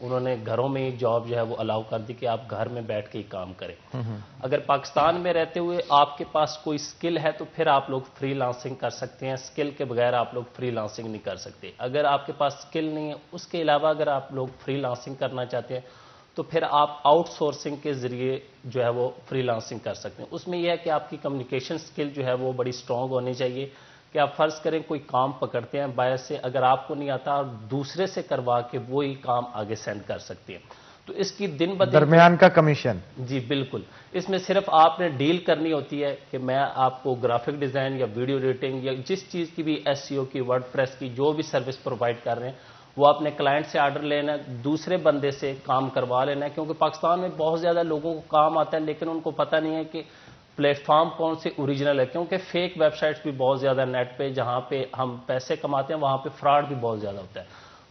انہوں نے گھروں میں ہی جاب جو ہے وہ الاؤ کر دی کہ آپ گھر میں بیٹھ کے ہی کام کریں. اگر پاکستان میں رہتے ہوئے آپ کے پاس کوئی سکل ہے تو پھر آپ لوگ فری لانسنگ کر سکتے ہیں. سکل کے بغیر آپ لوگ فری لانسنگ نہیں کر سکتے. اگر آپ کے پاس سکل نہیں ہے، اس کے علاوہ اگر آپ لوگ فری لانسنگ کرنا چاہتے ہیں تو پھر آپ آؤٹ سورسنگ کے ذریعے جو ہے وہ فری لانسنگ کر سکتے ہیں. اس میں یہ ہے کہ آپ کی کمیونیکیشن سکل جو ہے وہ بڑی سٹرونگ ہونی چاہیے کہ آپ فرض کریں کوئی کام پکڑتے ہیں باہر سے، اگر آپ کو نہیں آتا اور دوسرے سے کروا کے وہی کام آگے سینڈ کر سکتے ہیں. تو اس کی دن بدن درمیان کا کمیشن. جی بالکل. اس میں صرف آپ نے ڈیل کرنی ہوتی ہے کہ میں آپ کو گرافک ڈیزائن یا ویڈیو ایڈیٹنگ یا جس چیز کی بھی ایس سی او کی، ورڈ پریس کی جو بھی سروس پرووائڈ کر رہے ہیں وہ اپنے کلائنٹ سے آرڈر لینا ہے، دوسرے بندے سے کام کروا لینا ہے. کیونکہ پاکستان میں بہت زیادہ لوگوں کو کام آتا ہے لیکن ان کو پتہ نہیں ہے کہ پلیٹ فارم کون سے اوریجنل ہے. کیونکہ فیک ویب سائٹس بھی بہت زیادہ نیٹ پہ جہاں پہ ہم پیسے کماتے ہیں وہاں پہ فراڈ بھی بہت زیادہ ہوتا ہے.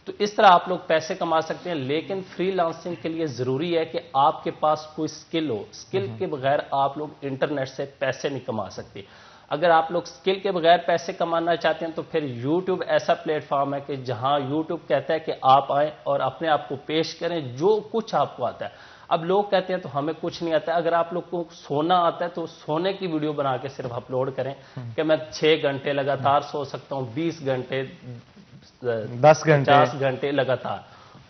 تو اس طرح آپ لوگ پیسے کما سکتے ہیں. لیکن فری لانسنگ کے لیے ضروری ہے کہ آپ کے پاس کوئی سکل ہو. سکل کے بغیر آپ لوگ انٹرنیٹ سے پیسے نہیں کما سکتے. اگر آپ لوگ سکل کے بغیر پیسے کمانا چاہتے ہیں تو پھر یوٹیوب ایسا پلیٹ فارم ہے کہ جہاں یوٹیوب کہتا ہے کہ آپ آئیں اور اپنے آپ کو پیش کریں جو کچھ آپ کو آتا ہے. اب لوگ کہتے ہیں تو ہمیں کچھ نہیں آتا ہے. اگر آپ لوگ کو سونا آتا ہے تو سونے کی ویڈیو بنا کے صرف اپلوڈ کریں کہ میں 6 گھنٹے لگاتار سو سکتا ہوں، 20 گھنٹے، 10 گھنٹے، 50 گھنٹے لگاتار.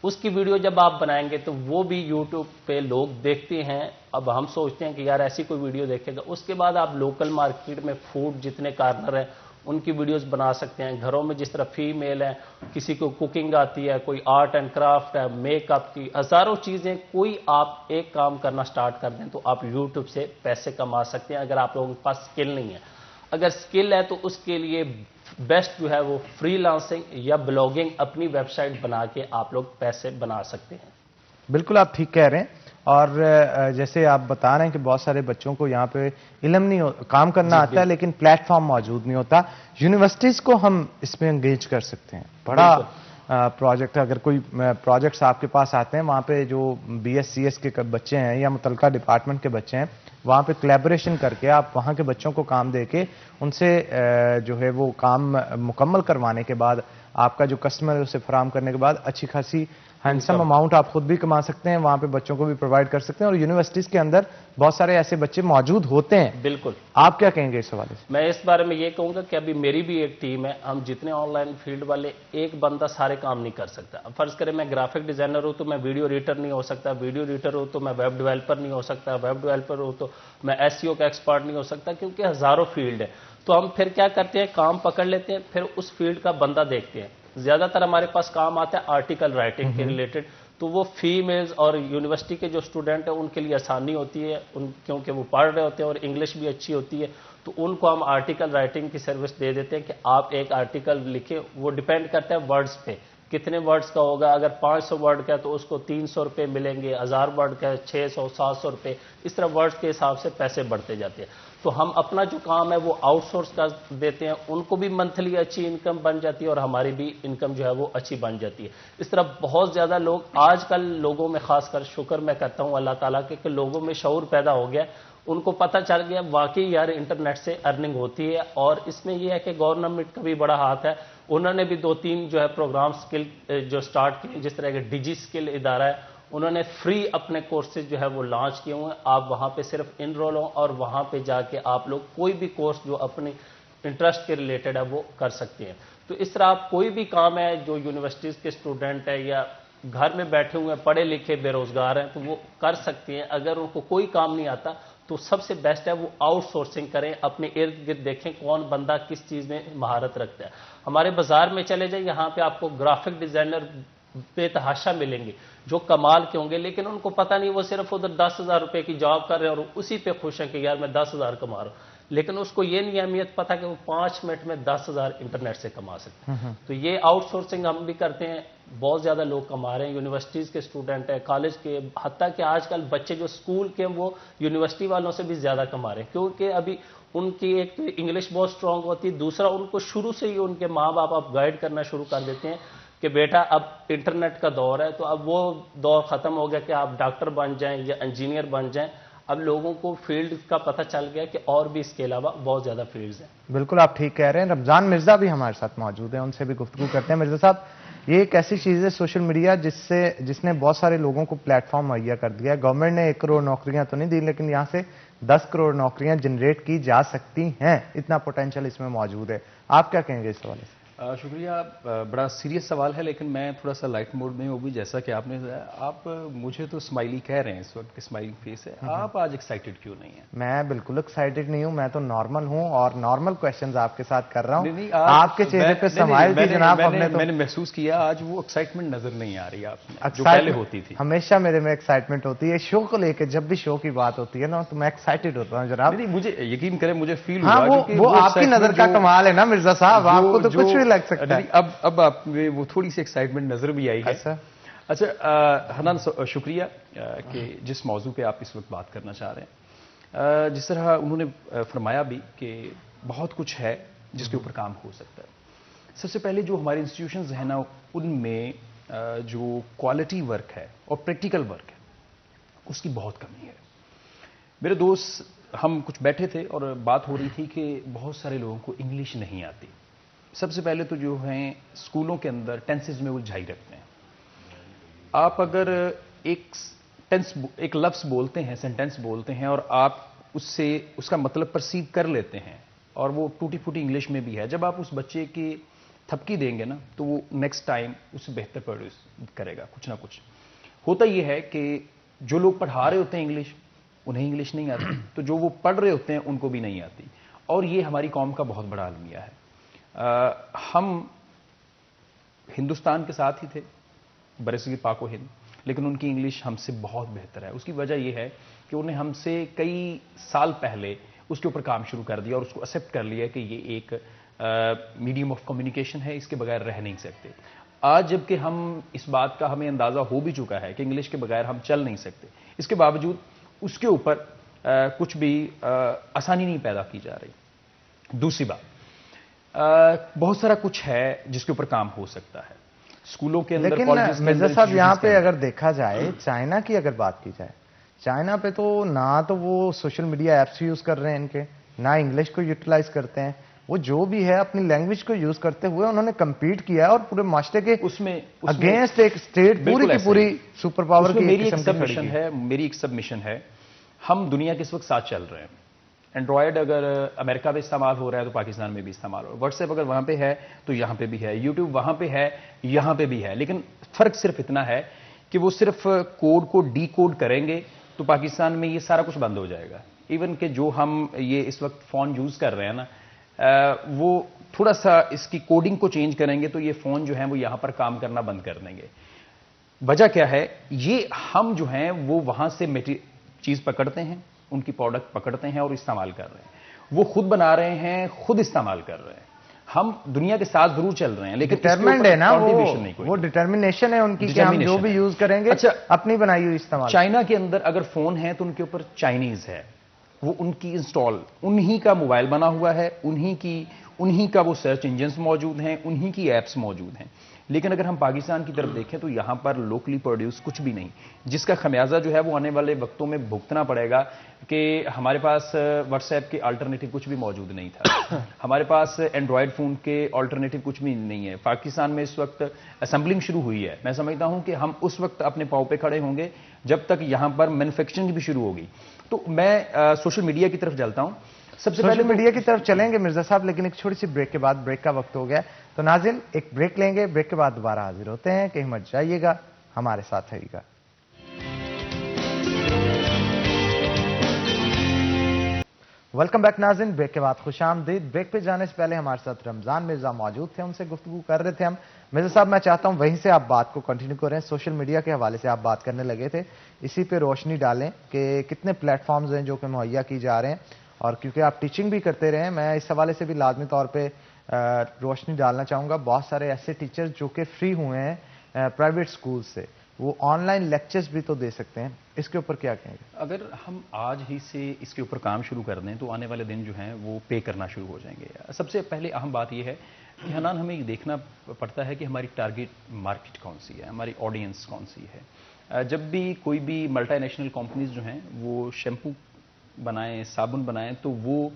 اس کی ویڈیو جب آپ بنائیں گے تو وہ بھی یوٹیوب پہ لوگ دیکھتے ہیں. اب ہم سوچتے ہیں کہ یار ایسی کوئی ویڈیو دیکھے گا. اس کے بعد آپ لوکل مارکیٹ میں فوڈ جتنے کارنر ہیں ان کی ویڈیوز بنا سکتے ہیں. گھروں میں جس طرح فیمیل ہیں، کسی کو کوکنگ آتی ہے، کوئی آرٹ اینڈ کرافٹ ہے، میک اپ کی ہزاروں چیزیں، کوئی آپ ایک کام کرنا سٹارٹ کر دیں تو آپ یوٹیوب سے پیسے کما سکتے ہیں اگر آپ لوگوں کے پاس سکل نہیں ہے. اگر سکل ہے تو اس کے لیے بیسٹ جو ہے وہ فری لانسنگ یا بلاگنگ، اپنی ویب سائٹ بنا کے آپ لوگ پیسے بنا سکتے ہیں. بالکل آپ ٹھیک کہہ رہے ہیں. اور جیسے آپ بتا رہے ہیں کہ بہت سارے بچوں کو یہاں پہ علم نہیں کام کرنا آتا ہے لیکن پلیٹ فارم موجود نہیں ہوتا. یونیورسٹیز کو ہم اس میں انگیج کر سکتے ہیں. بڑا پروجیکٹ، اگر کوئی پروجیکٹس آپ کے پاس آتے ہیں وہاں پہ جو بی ایس سی ایس کے بچے ہیں یا متعلقہ ڈپارٹمنٹ کے بچے ہیں وہاں پہ کولیبریشن کر کے آپ وہاں کے بچوں کو کام دے کے ان سے جو ہے وہ کام مکمل کروانے کے بعد آپ کا جو کسٹمر ہے اسے فراہم کرنے کے بعد اچھی خاصی ہینڈسم اماؤنٹ آپ خود بھی کما سکتے ہیں، وہاں پہ بچوں کو بھی پرووائڈ کر سکتے ہیں. اور یونیورسٹیز کے اندر بہت سارے ایسے بچے موجود ہوتے ہیں. بالکل. آپ کیا کہیں گے اس حوالے سے؟ میں اس بارے میں یہ کہوں گا کہ ابھی میری بھی ایک ٹیم ہے. ہم جتنے آن لائن فیلڈ والے، ایک بندہ سارے کام نہیں کر سکتا. اب فرض کریں میں گرافک ڈیزائنر ہوں تو میں ویڈیو ایڈیٹر نہیں ہو سکتا، ویڈیو ایڈیٹر ہوں تو میں ویب ڈیولپر نہیں ہو سکتا، ویب ڈیولپر ہوں تو میں ایس سی او کا ایکسپرٹ نہیں ہو سکتا، کیونکہ ہزاروں فیلڈ ہے. تو ہم پھر کیا کرتے ہیں، کام پکڑ لیتے ہیں، پھر اس فیلڈ کا بندہ دیکھتے ہیں. زیادہ تر ہمارے پاس کام آتا ہے آرٹیکل رائٹنگ کے ریلیٹڈ. تو وہ فیمیلز اور یونیورسٹی کے جو اسٹوڈنٹ ہیں ان کے لیے آسانی ہوتی ہے کیونکہ وہ پڑھ رہے ہوتے ہیں اور انگلش بھی اچھی ہوتی ہے. تو ان کو ہم آرٹیکل رائٹنگ کی سروس دے دیتے ہیں کہ آپ ایک آرٹیکل لکھیں. وہ ڈیپینڈ کرتا ہے ورڈز پہ، کتنے ورڈز کا ہوگا. اگر 500 ورڈ کا ہے تو اس کو 300 روپے ملیں گے، 1000 ورڈ کا ہے 600 700 روپے. اس طرح ورڈز کے حساب سے پیسے بڑھتے جاتے ہیں. تو ہم اپنا جو کام ہے وہ آؤٹ سورس کر دیتے ہیں. ان کو بھی منتھلی اچھی انکم بن جاتی ہے اور ہماری بھی انکم جو ہے وہ اچھی بن جاتی ہے. اس طرح بہت زیادہ لوگ آج کل لوگوں میں، خاص کر شکر میں کرتا ہوں اللہ تعالیٰ کے کہ لوگوں میں شعور پیدا ہو گیا. ان کو پتہ چل گیا واقعی یار انٹرنیٹ سے ارننگ ہوتی ہے. اور اس میں یہ ہے کہ گورنمنٹ کا بھی بڑا ہاتھ ہے. انہوں نے بھی 2-3 جو ہے پروگرام سکل جو سٹارٹ کیے، جس طرح کہ ڈیجی سکل ادارہ ہے، انہوں نے فری اپنے کورسز جو ہے وہ لانچ کیے ہوئے ہیں. آپ وہاں پہ صرف انرول ہوں اور وہاں پہ جا کے آپ لوگ کوئی بھی کورس جو اپنی انٹرسٹ کے ریلیٹڈ ہے وہ کر سکتے ہیں. تو اس طرح آپ کوئی بھی کام ہے جو یونیورسٹیز کے اسٹوڈنٹ ہے یا گھر میں بیٹھے ہوئے ہیں، پڑھے لکھے بے روزگار ہیں، تو وہ کر سکتے ہیں. اگر ان کو کوئی کام نہیں آتا تو سب سے بیسٹ ہے وہ آؤٹ سورسنگ کریں. اپنے ارد گرد دیکھیں کون بندہ کس چیز میں مہارت رکھتا ہے. ہمارے بازار میں چلے جائیں، یہاں پہ آپ کو گرافک ڈیزائنر بے تحاشا ملیں گے جو کمال کے ہوں گے، لیکن ان کو پتہ نہیں، وہ صرف ادھر 10,000 روپے کی جاب کر رہے ہیں اور اسی پہ خوش ہیں کہ یار میں 10,000 کما رہا ہوں. لیکن اس کو یہ نہیں اہمیت پتہ کہ وہ 5 منٹ میں 10,000 انٹرنیٹ سے کما سکتے ہیں. تو یہ آؤٹ سورسنگ ہم بھی کرتے ہیں. بہت زیادہ لوگ کما رہے ہیں. یونیورسٹیز کے اسٹوڈنٹ ہیں، کالج کے، حتیٰ کہ آج کل بچے جو اسکول کے ہیں وہ یونیورسٹی والوں سے بھی زیادہ کما رہے ہیں. کیونکہ ابھی ان کی ایک تو انگلش بہت اسٹرانگ ہوتی ہے، دوسرا ان کو شروع سے ہی ان کے ماں باپ اب گائیڈ کرنا شروع کر دیتے ہیں کہ بیٹا اب انٹرنیٹ کا دور ہے. تو اب وہ دور ختم ہو گیا کہ آپ ڈاکٹر بن جائیں یا انجینئر بن جائیں. اب لوگوں کو فیلڈ کا پتہ چل گیا کہ اور بھی اس کے علاوہ بہت زیادہ فیلڈز ہیں. بالکل آپ ٹھیک کہہ رہے ہیں. رمضان مرزا بھی ہمارے ساتھ موجود ہیں، ان سے بھی گفتگو کرتے ہیں. مرزا صاحب، یہ ایک ایسی چیز ہے سوشل میڈیا جس نے بہت سارے لوگوں کو پلیٹ فارم مہیا کر دیا ہے. گورنمنٹ نے 1 کروڑ نوکریاں تو نہیں دی, لیکن یہاں سے 10 کروڑ نوکریاں جنریٹ کی جا سکتی ہیں. اتنا پوٹینشیل اس میں موجود ہے. آپ کیا کہیں گے اس حوالے سے؟ شکریہ. بڑا سیریس سوال ہے, لیکن میں تھوڑا سا لائٹ موڈ میں ہوں بھی. جیسا کہ آپ نے آپ مجھے تو اسمائلی کہہ رہے ہیں اس وقت, اسمائلنگ فیس ہے. آپ آج ایکسائٹیڈ کیوں نہیں ہیں؟ میں بالکل ایکسائٹیڈ نہیں ہوں, میں تو نارمل ہوں اور نارمل کویشچنز آپ کے ساتھ کر رہا ہوں. آپ کے چہرے پہ سمائل تھی جناب. میں نے محسوس کیا آج وہ ایکسائٹمنٹ نظر نہیں آ رہی آپ میں جو پہلے ہوتی تھی. ہمیشہ میرے میں ایکسائٹمنٹ ہوتی ہے شو کو لے کے. جب بھی شو کی بات ہوتی ہے نا تو میں ایکسائٹیڈ ہوتا ہوں جناب. مجھے یقین کریں, مجھے فیل ہوا وہ آپ کی نظر کا کمال ہے نا مرزا صاحب, آپ کو تو کچھ بھی لگ سکتا ہے. اب آپ میں وہ تھوڑی سی ایکسائٹمنٹ نظر بھی آئی ہے. اچھا حنان, شکریہ کہ جس موضوع پہ آپ اس وقت بات کرنا چاہ رہے ہیں, جس طرح انہوں نے فرمایا بھی کہ بہت کچھ ہے جس کے اوپر کام ہو سکتا ہے. سب سے پہلے جو ہمارے انسٹیٹیوشنز ہیں نا, ان میں جو کوالٹی ورک ہے اور پریکٹیکل ورک ہے اس کی بہت کمی ہے. میرے دوست, ہم کچھ بیٹھے تھے اور بات ہو رہی تھی کہ بہت سارے لوگوں کو انگلش نہیں آتی. سب سے پہلے تو جو ہیں اسکولوں کے اندر ٹینسز میں الجھائی رکھتے ہیں. آپ اگر ایک لفظ بولتے ہیں, سینٹینس بولتے ہیں, اور آپ اس کا مطلب پرسیو کر لیتے ہیں, اور وہ ٹوٹی پھوٹی انگلش میں بھی ہے, جب آپ اس بچے کی تھپکی دیں گے نا تو وہ نیکسٹ ٹائم اس سے بہتر پروڈیوس کرے گا کچھ نہ کچھ. ہوتا یہ ہے کہ جو لوگ پڑھا رہے ہوتے ہیں انگلش, انہیں انگلش نہیں آتی, تو جو وہ پڑھ رہے ہوتے ہیں ان کو بھی نہیں آتی. اور یہ ہماری قوم کا بہت بڑا المیہ ہے. ہم ہندوستان کے ساتھ ہی تھے, برصغیر پاک و ہند, لیکن ان کی انگلش ہم سے بہت بہتر ہے. اس کی وجہ یہ ہے کہ انہیں ہم سے کئی سال پہلے اس کے اوپر کام شروع کر دیا اور اس کو ایکسیپٹ کر لیا کہ یہ ایک میڈیم آف کمیونیکیشن ہے, اس کے بغیر رہ نہیں سکتے. آج جب کہ ہم اس بات کا ہمیں اندازہ ہو بھی چکا ہے کہ انگلش کے بغیر ہم چل نہیں سکتے, اس کے باوجود اس کے اوپر کچھ بھی آسانی نہیں پیدا کی جا رہی. دوسری بات, بہت سارا کچھ ہے جس کے اوپر کام ہو سکتا ہے اسکولوں کے اندر. لیکن مرزا صاحب یہاں پہ اگر دیکھا جائے, چائنا کی اگر بات کی جائے, چائنا پہ تو نہ تو وہ سوشل میڈیا ایپس یوز کر رہے ہیں ان کے, نہ انگلش کو یوٹیلائز کرتے ہیں. وہ جو بھی ہے اپنی لینگویج کو یوز کرتے ہوئے انہوں نے کمپیٹ کیا ہے, اور پورے معاشرے کے اگینسٹ ایک اسٹیٹ پوری کی پوری سپر پاور کی میری ایک سبمیشن ہے. ہم دنیا کے اس وقت ساتھ چل رہے ہیں. اینڈرائڈ اگر امریکہ میں استعمال ہو رہا ہے تو پاکستان میں بھی استعمال ہو رہا ہے. واٹس ایپ اگر وہاں پہ ہے تو یہاں پہ بھی ہے. یوٹیوب وہاں پہ ہے, یہاں پہ بھی ہے. لیکن فرق صرف اتنا ہے کہ وہ صرف کوڈ کو ڈی کوڈ کریں گے تو پاکستان میں یہ سارا کچھ بند ہو جائے گا. ایون کہ جو ہم یہ اس وقت فون یوز کر رہے ہیں نا, وہ تھوڑا سا اس کی کوڈنگ کو چینج کریں گے تو یہ فون جو ہیں وہ یہاں پر کام کرنا بند کر دیں گے. وجہ کیا ہے, یہ ہم جو ہیں وہ وہاں سے چیز پکڑتے ہیں, ان کی پروڈکٹ پکڑتے ہیں اور استعمال کر رہے ہیں. وہ خود بنا رہے ہیں, خود استعمال کر رہے ہیں. ہم دنیا کے ساتھ ضرور چل رہے ہیں, لیکن ڈٹرمنٹ ہے نا, وہ ڈٹرمنیشن ہے ان کی کہ ہم جو بھی یوز کریں گے اپنی بنائی ہوئی استعمال. چائنا کے اندر اگر فون ہے تو ان کے اوپر چائنیز ہے, وہ ان کی انسٹال, انہی کا موبائل بنا ہوا ہے, انہی کا وہ سرچ انجنز موجود ہیں, انہی کی ایپس موجود ہیں. لیکن اگر ہم پاکستان کی طرف دیکھیں تو یہاں پر لوکلی پروڈیوس کچھ بھی نہیں, جس کا خمیازہ جو ہے وہ آنے والے وقتوں میں بھگتنا پڑے گا. کہ ہمارے پاس واٹس ایپ کے آلٹرنیٹو کچھ بھی موجود نہیں تھا, ہمارے پاس اینڈرائڈ فون کے آلٹرنیٹو کچھ بھی نہیں ہے. پاکستان میں اس وقت اسمبلنگ شروع ہوئی ہے. میں سمجھتا ہوں کہ ہم اس وقت اپنے پاؤں پہ کھڑے ہوں گے جب تک یہاں پر مینوفیکچرنگ بھی شروع ہوگی. تو میں سوشل میڈیا کی طرف چلتا ہوں. سب سے پہلے میڈیا کی طرف چلیں گے مرزا صاحب, لیکن ایک چھوٹی سی بریک کے بعد, بریک کا وقت ہو گیا. تو ناظرین ایک بریک لیں گے, بریک کے بعد دوبارہ حاضر ہوتے ہیں. کہیں مت جائیے گا, ہمارے ساتھ رہیے گا. ویلکم بیک ناظرین, بریک کے بعد خوش آمدید. بریک پہ جانے سے پہلے ہمارے ساتھ رمضان مرزا موجود تھے, ان سے گفتگو کر رہے تھے ہم. مرزا صاحب میں چاہتا ہوں وہیں سے آپ بات کو کنٹینیو کریں. سوشل میڈیا کے حوالے سے آپ بات کرنے لگے تھے, اسی پہ روشنی ڈالیں کہ کتنے پلیٹ فارمز ہیں جو کہ مہیا کی جا رہے ہیں. اور کیونکہ آپ ٹیچنگ بھی کرتے رہے ہیں, میں اس حوالے سے بھی لازمی طور پہ روشنی ڈالنا چاہوں گا. بہت سارے ایسے ٹیچر جو کہ فری ہوئے ہیں پرائیویٹ اسکول سے, وہ آن لائن لیکچرز بھی تو دے سکتے ہیں. اس کے اوپر کیا کہیں گے؟ اگر ہم آج ہی سے اس کے اوپر کام شروع کر دیں تو آنے والے دن جو ہیں وہ پے کرنا شروع ہو جائیں گے. سب سے پہلے اہم بات یہ ہے کہ حنان, ہمیں یہ دیکھنا پڑتا ہے کہ ہماری ٹارگیٹ مارکیٹ کون سی ہے, ہماری آڈینس کون سی ہے. جب بھی کوئی بھی ملٹی نیشنل کمپنیز جو ہیں وہ شیمپو بنائیں, صابن بنائیں, تو وہ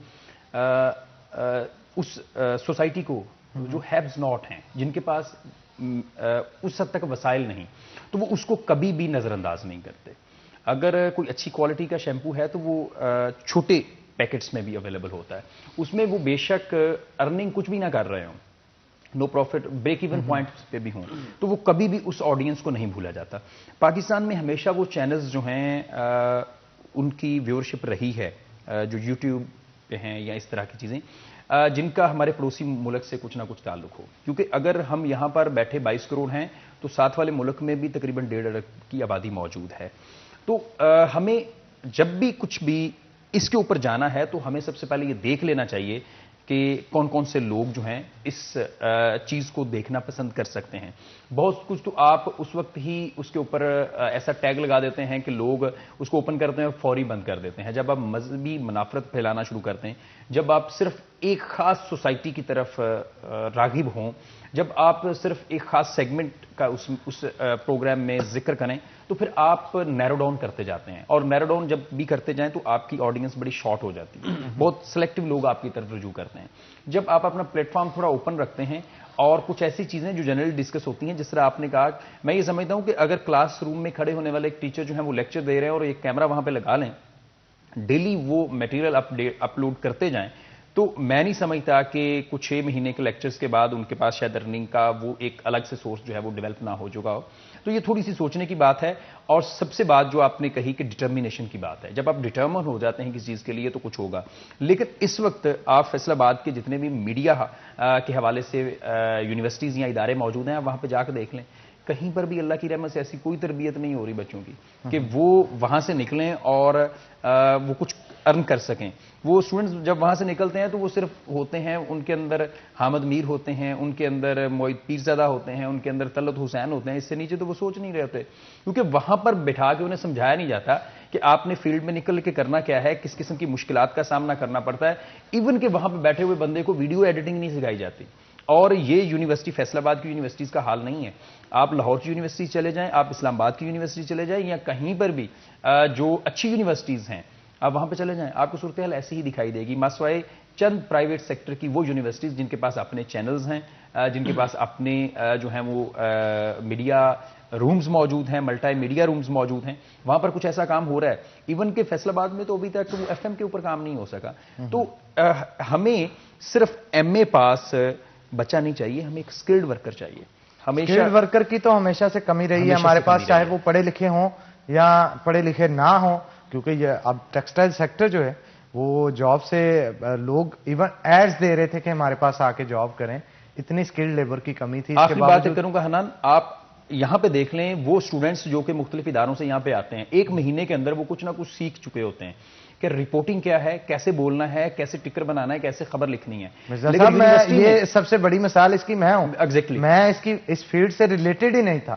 اس سوسائٹی کو جو ہیوز ناٹ ہیں, جن کے پاس اس حد تک وسائل نہیں، تو وہ اس کو کبھی بھی نظر انداز نہیں کرتے. اگر کوئی اچھی کوالٹی کا شیمپو ہے تو وہ چھوٹے پیکٹس میں بھی اویلیبل ہوتا ہے، اس میں وہ بے شک ارننگ کچھ بھی نہ کر رہے ہوں، نو پروفٹ بریک ایون پوائنٹ پہ بھی ہوں، تو وہ کبھی بھی اس آڈینس کو نہیں بھولا جاتا. پاکستان میں ہمیشہ وہ چینلز جو ہیں ان کی ویورشپ رہی ہے جو یوٹیوب پہ ہیں یا اس طرح کی چیزیں، جن کا ہمارے پڑوسی ملک سے کچھ نہ کچھ تعلق ہو. کیونکہ اگر ہم یہاں پر بیٹھے 22 کروڑ ہیں تو ساتھ والے ملک میں بھی تقریباً 1.5 ارب کی آبادی موجود ہے. تو ہمیں جب بھی کچھ بھی اس کے اوپر جانا ہے تو ہمیں سب سے پہلے یہ دیکھ لینا چاہیے کہ کون کون سے لوگ جو ہیں اس چیز کو دیکھنا پسند کر سکتے ہیں. بہت کچھ تو آپ اس وقت ہی اس کے اوپر ایسا ٹیگ لگا دیتے ہیں کہ لوگ اس کو اوپن کرتے ہیں اور فوری بند کر دیتے ہیں. جب آپ مذہبی منافرت پھیلانا شروع کرتے ہیں، جب آپ صرف ایک خاص سوسائٹی کی طرف راغب ہوں، جب آپ صرف ایک خاص سیگمنٹ کا اس پروگرام میں ذکر کریں، تو پھر آپ نیرو ڈاؤن کرتے جاتے ہیں، اور نیرو ڈاؤن جب بھی کرتے جائیں تو آپ کی آڈینس بڑی شارٹ ہو جاتی ہے، بہت سلیکٹو لوگ آپ کی طرف رجوع کرتے ہیں. جب آپ اپنا پلیٹ فارم تھوڑا اوپن رکھتے ہیں اور کچھ ایسی چیزیں جو جنرلی ڈسکس ہوتی ہیں، جس طرح آپ نے کہا، میں یہ سمجھتا ہوں کہ اگر کلاس روم میں کھڑے ہونے والے ایک ٹیچر جو ہیں وہ لیکچر دے رہے ہیں اور ایک کیمرہ وہاں پہ لگا لیں، ڈیلی وہ میٹیریل اپلوڈ کرتے جائیں، تو میں نہیں سمجھتا کہ کچھ 6 مہینے کے لیکچرز کے بعد ان کے پاس شاید ارننگ کا وہ ایک الگ سے سورس جو ہے وہ ڈیولپ نہ ہو چکا ہو. تو یہ تھوڑی سی سوچنے کی بات ہے. اور سب سے بات جو آپ نے کہی کہ ڈٹرمینیشن کی بات ہے، جب آپ ڈٹرمن ہو جاتے ہیں کسی چیز کے لیے تو کچھ ہوگا. لیکن اس وقت آپ فیصل آباد کے جتنے بھی میڈیا کے حوالے سے یونیورسٹیز یا ادارے موجود ہیں، آپ وہاں پہ جا کے دیکھ لیں، کہیں پر بھی اللہ کی رحمت سے ایسی کوئی تربیت نہیں ہو رہی بچوں کی کہ وہ وہاں سے نکلیں اور وہ کچھ ارن کر سکیں. وہ اسٹوڈنٹس جب وہاں سے نکلتے ہیں تو وہ صرف ہوتے ہیں، ان کے اندر حامد میر ہوتے ہیں، ان کے اندر معید پیرزادہ ہوتے ہیں، ان کے اندر طلعت حسین ہوتے ہیں، اس سے نیچے تو وہ سوچ نہیں رہے ہوتے. کیونکہ وہاں پر بٹھا کے انہیں سمجھایا نہیں جاتا کہ آپ نے فیلڈ میں نکل کے کرنا کیا ہے، کس قسم کی مشکلات کا سامنا کرنا پڑتا ہے. ایون کہ وہاں پہ بیٹھے ہوئے بندے کو ویڈیو ایڈیٹنگ نہیں سکھائی جاتی. اور یہ یونیورسٹی فیصل آباد کی یونیورسٹیز کا حال نہیں ہے. آپ لاہور کی یونیورسٹی چلے جائیں، آپ اسلام آباد کی یونیورسٹی چلے جائیں، یا کہیں پر بھی جو اچھی یونیورسٹیز ہیں آپ وہاں پہ چلے جائیں، آپ کو صورتحال ایسی ہی دکھائی دے گی، مسوائے چند پرائیویٹ سیکٹر کی وہ یونیورسٹیز جن کے پاس اپنے چینلز ہیں، جن کے پاس اپنے جو ہیں وہ میڈیا رومز موجود ہیں، ملٹی میڈیا رومز موجود ہیں، وہاں پر کچھ ایسا کام ہو رہا ہے. ایون کہ فیصل آباد میں تو ابھی تک وہ ایف ایم کے اوپر کام نہیں ہو سکا. تو ہمیں صرف ایم اے پاس بچہ نہیں چاہیے، ہمیں ایک سکلڈ ورکر چاہیے. ہمیشہ سکلڈ ورکر کی تو ہمیشہ سے کمی رہی ہے ہمارے پاس، چاہے وہ پڑھے لکھے ہوں یا پڑھے لکھے نہ ہوں. کیونکہ یہ اب ٹیکسٹائل سیکٹر جو ہے وہ جاب سے لوگ ایون ایڈز دے رہے تھے کہ ہمارے پاس آ کے جاب کریں، اتنی سکلڈ لیبر کی کمی تھی. آخری بات کروں گا حنان، آپ یہاں پہ دیکھ لیں وہ اسٹوڈنٹس جو کہ مختلف اداروں سے یہاں پہ آتے ہیں، 1 مہینے کے اندر وہ کچھ نہ کچھ سیکھ چکے ہوتے ہیں کہ رپورٹنگ کیا ہے، کیسے بولنا ہے، کیسے ٹکر بنانا ہے، کیسے خبر لکھنی ہے. لیکن میں یہ سب سے بڑی مثال اس کی میں ہوں. ایگزیکٹلی میں اس فیلڈ سے ریلیٹڈ ہی نہیں تھا.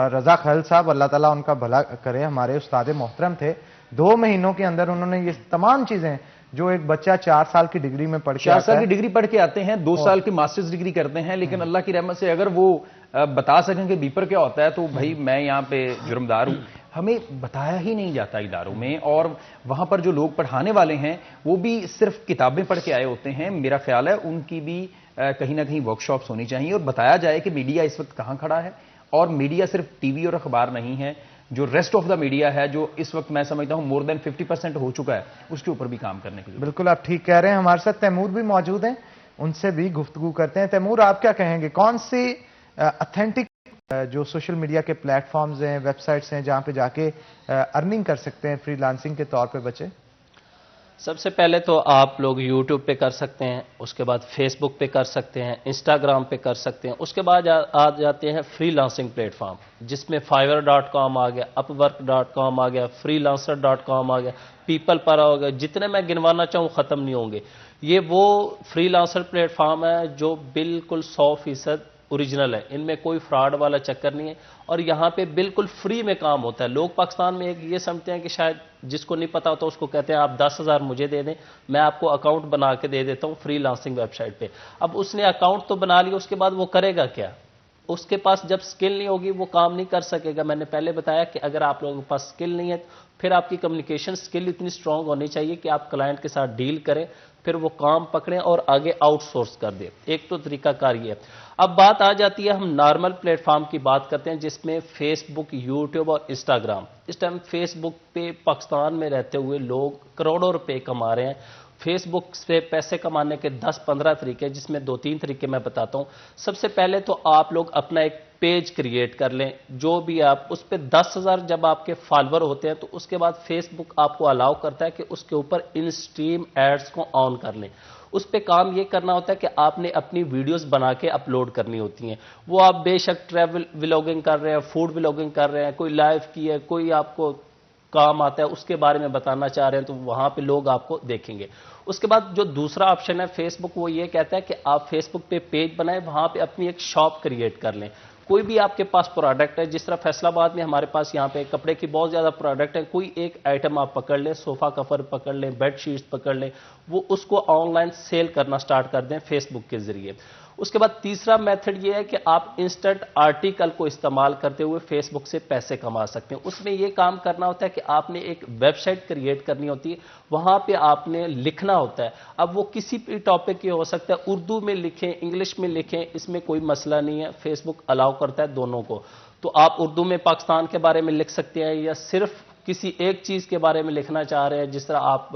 رضا خلیل صاحب اللہ تعالیٰ ان کا بھلا کرے، ہمارے استاد محترم تھے. 2 مہینوں کے اندر انہوں نے یہ تمام چیزیں جو ایک بچہ 4 سال کی ڈگری میں پڑھ کے 4 سال کی ڈگری پڑھ کے آتے ہیں، 2 سال کی ماسٹرز ڈگری کرتے ہیں، لیکن اللہ کی رحمت سے اگر وہ بتا سکیں کہ بیپر کیا ہوتا ہے تو بھائی میں یہاں پہ جرمدار ہوں. ہمیں بتایا ہی نہیں جاتا اداروں میں، اور وہاں پر جو لوگ پڑھانے والے ہیں وہ بھی صرف کتابیں پڑھ کے آئے ہوتے ہیں. میرا خیال ہے ان کی بھی کہیں نہ کہیں ورک شاپس ہونی چاہیے اور بتایا جائے کہ میڈیا اس وقت کہاں کھڑا ہے. اور میڈیا صرف ٹی وی اور اخبار نہیں ہے، جو ریسٹ آف دا میڈیا ہے جو اس وقت میں سمجھتا ہوں مور دین 50% ہو چکا ہے، اس کے اوپر بھی کام کرنے کے لیے. بالکل آپ ٹھیک کہہ رہے ہیں. ہمارے ساتھ تیمور بھی موجود ہیں، ان سے بھی گفتگو کرتے ہیں. تیمور آپ کیا کہیں گے، کون سی اتھینٹک جو سوشل میڈیا کے پلیٹ فارمز ہیں، ویب سائٹس ہیں جہاں پہ جا کے ارننگ کر سکتے ہیں فری لانسنگ کے طور پہ بچے؟ سب سے پہلے تو آپ لوگ یوٹیوب پہ کر سکتے ہیں، اس کے بعد فیس بک پہ کر سکتے ہیں، انسٹاگرام پہ کر سکتے ہیں. اس کے بعد آ جاتے ہیں فری لانسنگ پلیٹ فارم، جس میں fiverr.com آ گیا، upwork.com آ گیا، freelancer.com آ گیا، پیپل پر آ گیا. جتنے میں گنوانا چاہوں ختم نہیں ہوں گے. یہ وہ فری لانسر پلیٹ فارم ہے جو بالکل 100% اوریجنل ہے، ان میں کوئی فراڈ والا چکر نہیں ہے، اور یہاں پہ بالکل فری میں کام ہوتا ہے. لوگ پاکستان میں یہ سمجھتے ہیں کہ شاید جس کو نہیں پتا ہوتا اس کو کہتے ہیں آپ 10,000 مجھے دے دیں، میں آپ کو اکاؤنٹ بنا کے دے دیتا ہوں فری لانسنگ ویب سائٹ پہ. اب اس نے اکاؤنٹ تو بنا لیا، اس کے بعد وہ کرے گا کیا؟ اس کے پاس جب سکل نہیں ہوگی وہ کام نہیں کر سکے گا. میں نے پہلے بتایا کہ اگر آپ لوگوں کے پاس سکل نہیں ہے پھر آپ کی کمیونیکیشن سکل اتنی سٹرونگ ہونی چاہیے کہ آپ کلائنٹ کے ساتھ ڈیل کریں, پھر وہ کام پکڑیں اور آگے آؤٹ سورس کر دیں. ایک تو طریقہ کار یہ ہے. اب بات آ جاتی ہے, ہم نارمل پلیٹ فارم کی بات کرتے ہیں جس میں فیس بک, یوٹیوب اور انسٹاگرام. اس ٹائم فیس بک پہ پاکستان میں رہتے ہوئے لوگ کروڑوں روپے کما رہے ہیں. فیس بک سے پیسے کمانے کے 10-15 طریقے, جس میں 2-3 طریقے میں بتاتا ہوں. سب سے پہلے تو آپ لوگ اپنا ایک پیج کریٹ کر لیں, جو بھی آپ اس پہ 10,000 جب آپ کے فالوور ہوتے ہیں تو اس کے بعد فیس بک آپ کو الاؤ کرتا ہے کہ اس کے اوپر ان اسٹریم ایڈز کو آن کر لیں. اس پہ کام یہ کرنا ہوتا ہے کہ آپ نے اپنی ویڈیوز بنا کے اپلوڈ کرنی ہوتی ہیں. وہ آپ بے شک ٹریول ولاگنگ کر رہے ہیں, فوڈ ولاگنگ کر رہے ہیں, کوئی لائف کی ہے, کوئی آپ کو کام آتا ہے اس کے بارے میں بتانا چاہ رہے ہیں تو وہاں پہ لوگ آپ کو دیکھیں گے. اس کے بعد جو دوسرا آپشن ہے فیس بک, وہ یہ کہتا ہے کہ آپ فیس بک پہ پیج بنائیں, وہاں پہ اپنی ایک شاپ کریٹ کر لیں. کوئی بھی آپ کے پاس پروڈکٹ ہے, جس طرح فیصل آباد میں ہمارے پاس یہاں پہ کپڑے کی بہت زیادہ پروڈکٹ ہے, کوئی ایک آئٹم آپ پکڑ لیں, صوفہ کور پکڑ لیں, بیڈ شیٹس پکڑ لیں, وہ اس کو آن لائن سیل کرنا سٹارٹ کر دیں فیس بک کے ذریعے. اس کے بعد تیسرا میتھڈ یہ ہے کہ آپ انسٹنٹ آرٹیکل کو استعمال کرتے ہوئے فیس بک سے پیسے کما سکتے ہیں. اس میں یہ کام کرنا ہوتا ہے کہ آپ نے ایک ویب سائٹ کریٹ کرنی ہوتی ہے, وہاں پہ آپ نے لکھنا ہوتا ہے. اب وہ کسی بھی ٹاپک کی ہو سکتا ہے, اردو میں لکھیں, انگلش میں لکھیں, اس میں کوئی مسئلہ نہیں ہے, فیس بک الاؤ کرتا ہے دونوں کو. تو آپ اردو میں پاکستان کے بارے میں لکھ سکتے ہیں, یا صرف کسی ایک چیز کے بارے میں لکھنا چاہ رہے ہیں, جس طرح آپ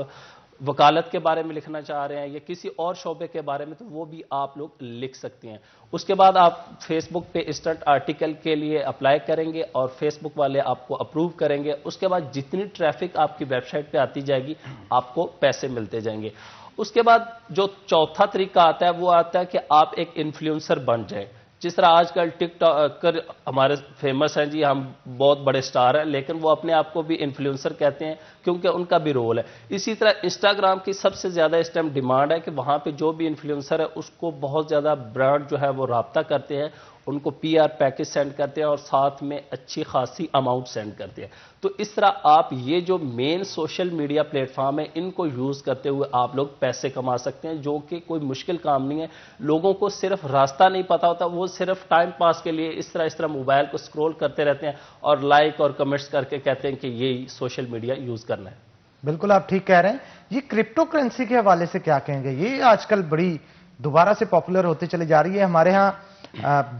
وکالت کے بارے میں لکھنا چاہ رہے ہیں یا کسی اور شعبے کے بارے میں, تو وہ بھی آپ لوگ لکھ سکتے ہیں. اس کے بعد آپ فیس بک پہ انسٹنٹ آرٹیکل کے لیے اپلائی کریں گے اور فیس بک والے آپ کو اپروو کریں گے. اس کے بعد جتنی ٹریفک آپ کی ویب سائٹ پہ آتی جائے گی آپ کو پیسے ملتے جائیں گے. اس کے بعد جو چوتھا طریقہ آتا ہے وہ آتا ہے کہ آپ ایک انفلوئنسر بن جائیں. جس طرح آج کل ٹک ٹاکر ہمارے فیمس ہیں جی, ہم بہت بڑے سٹار ہیں, لیکن وہ اپنے آپ کو بھی انفلوئنسر کہتے ہیں کیونکہ ان کا بھی رول ہے. اسی طرح انسٹاگرام کی سب سے زیادہ اس ٹائم ڈیمانڈ ہے کہ وہاں پہ جو بھی انفلوئنسر ہے اس کو بہت زیادہ برانڈ جو ہے وہ رابطہ کرتے ہیں, ان کو پی آر پیکج سینڈ کرتے ہیں اور ساتھ میں اچھی خاصی اماؤنٹ سینڈ کرتے ہیں. تو اس طرح آپ یہ جو مین سوشل میڈیا پلیٹ فارم ہے ان کو یوز کرتے ہوئے آپ لوگ پیسے کما سکتے ہیں, جو کہ کوئی مشکل کام نہیں ہے. لوگوں کو صرف راستہ نہیں پتا ہوتا, وہ صرف ٹائم پاس کے لیے اس طرح موبائل کو سکرول کرتے رہتے ہیں اور لائک اور کمنٹس کر کے کہتے ہیں کہ یہی سوشل میڈیا یوز کرنا ہے. بالکل آپ ٹھیک کہہ رہے ہیں. یہ کرپٹو کرنسی کے حوالے سے کیا کہیں گے؟ یہ آج کل بڑی دوبارہ سے پاپولر ہوتی چلی جا رہی ہے. ہمارے ہاں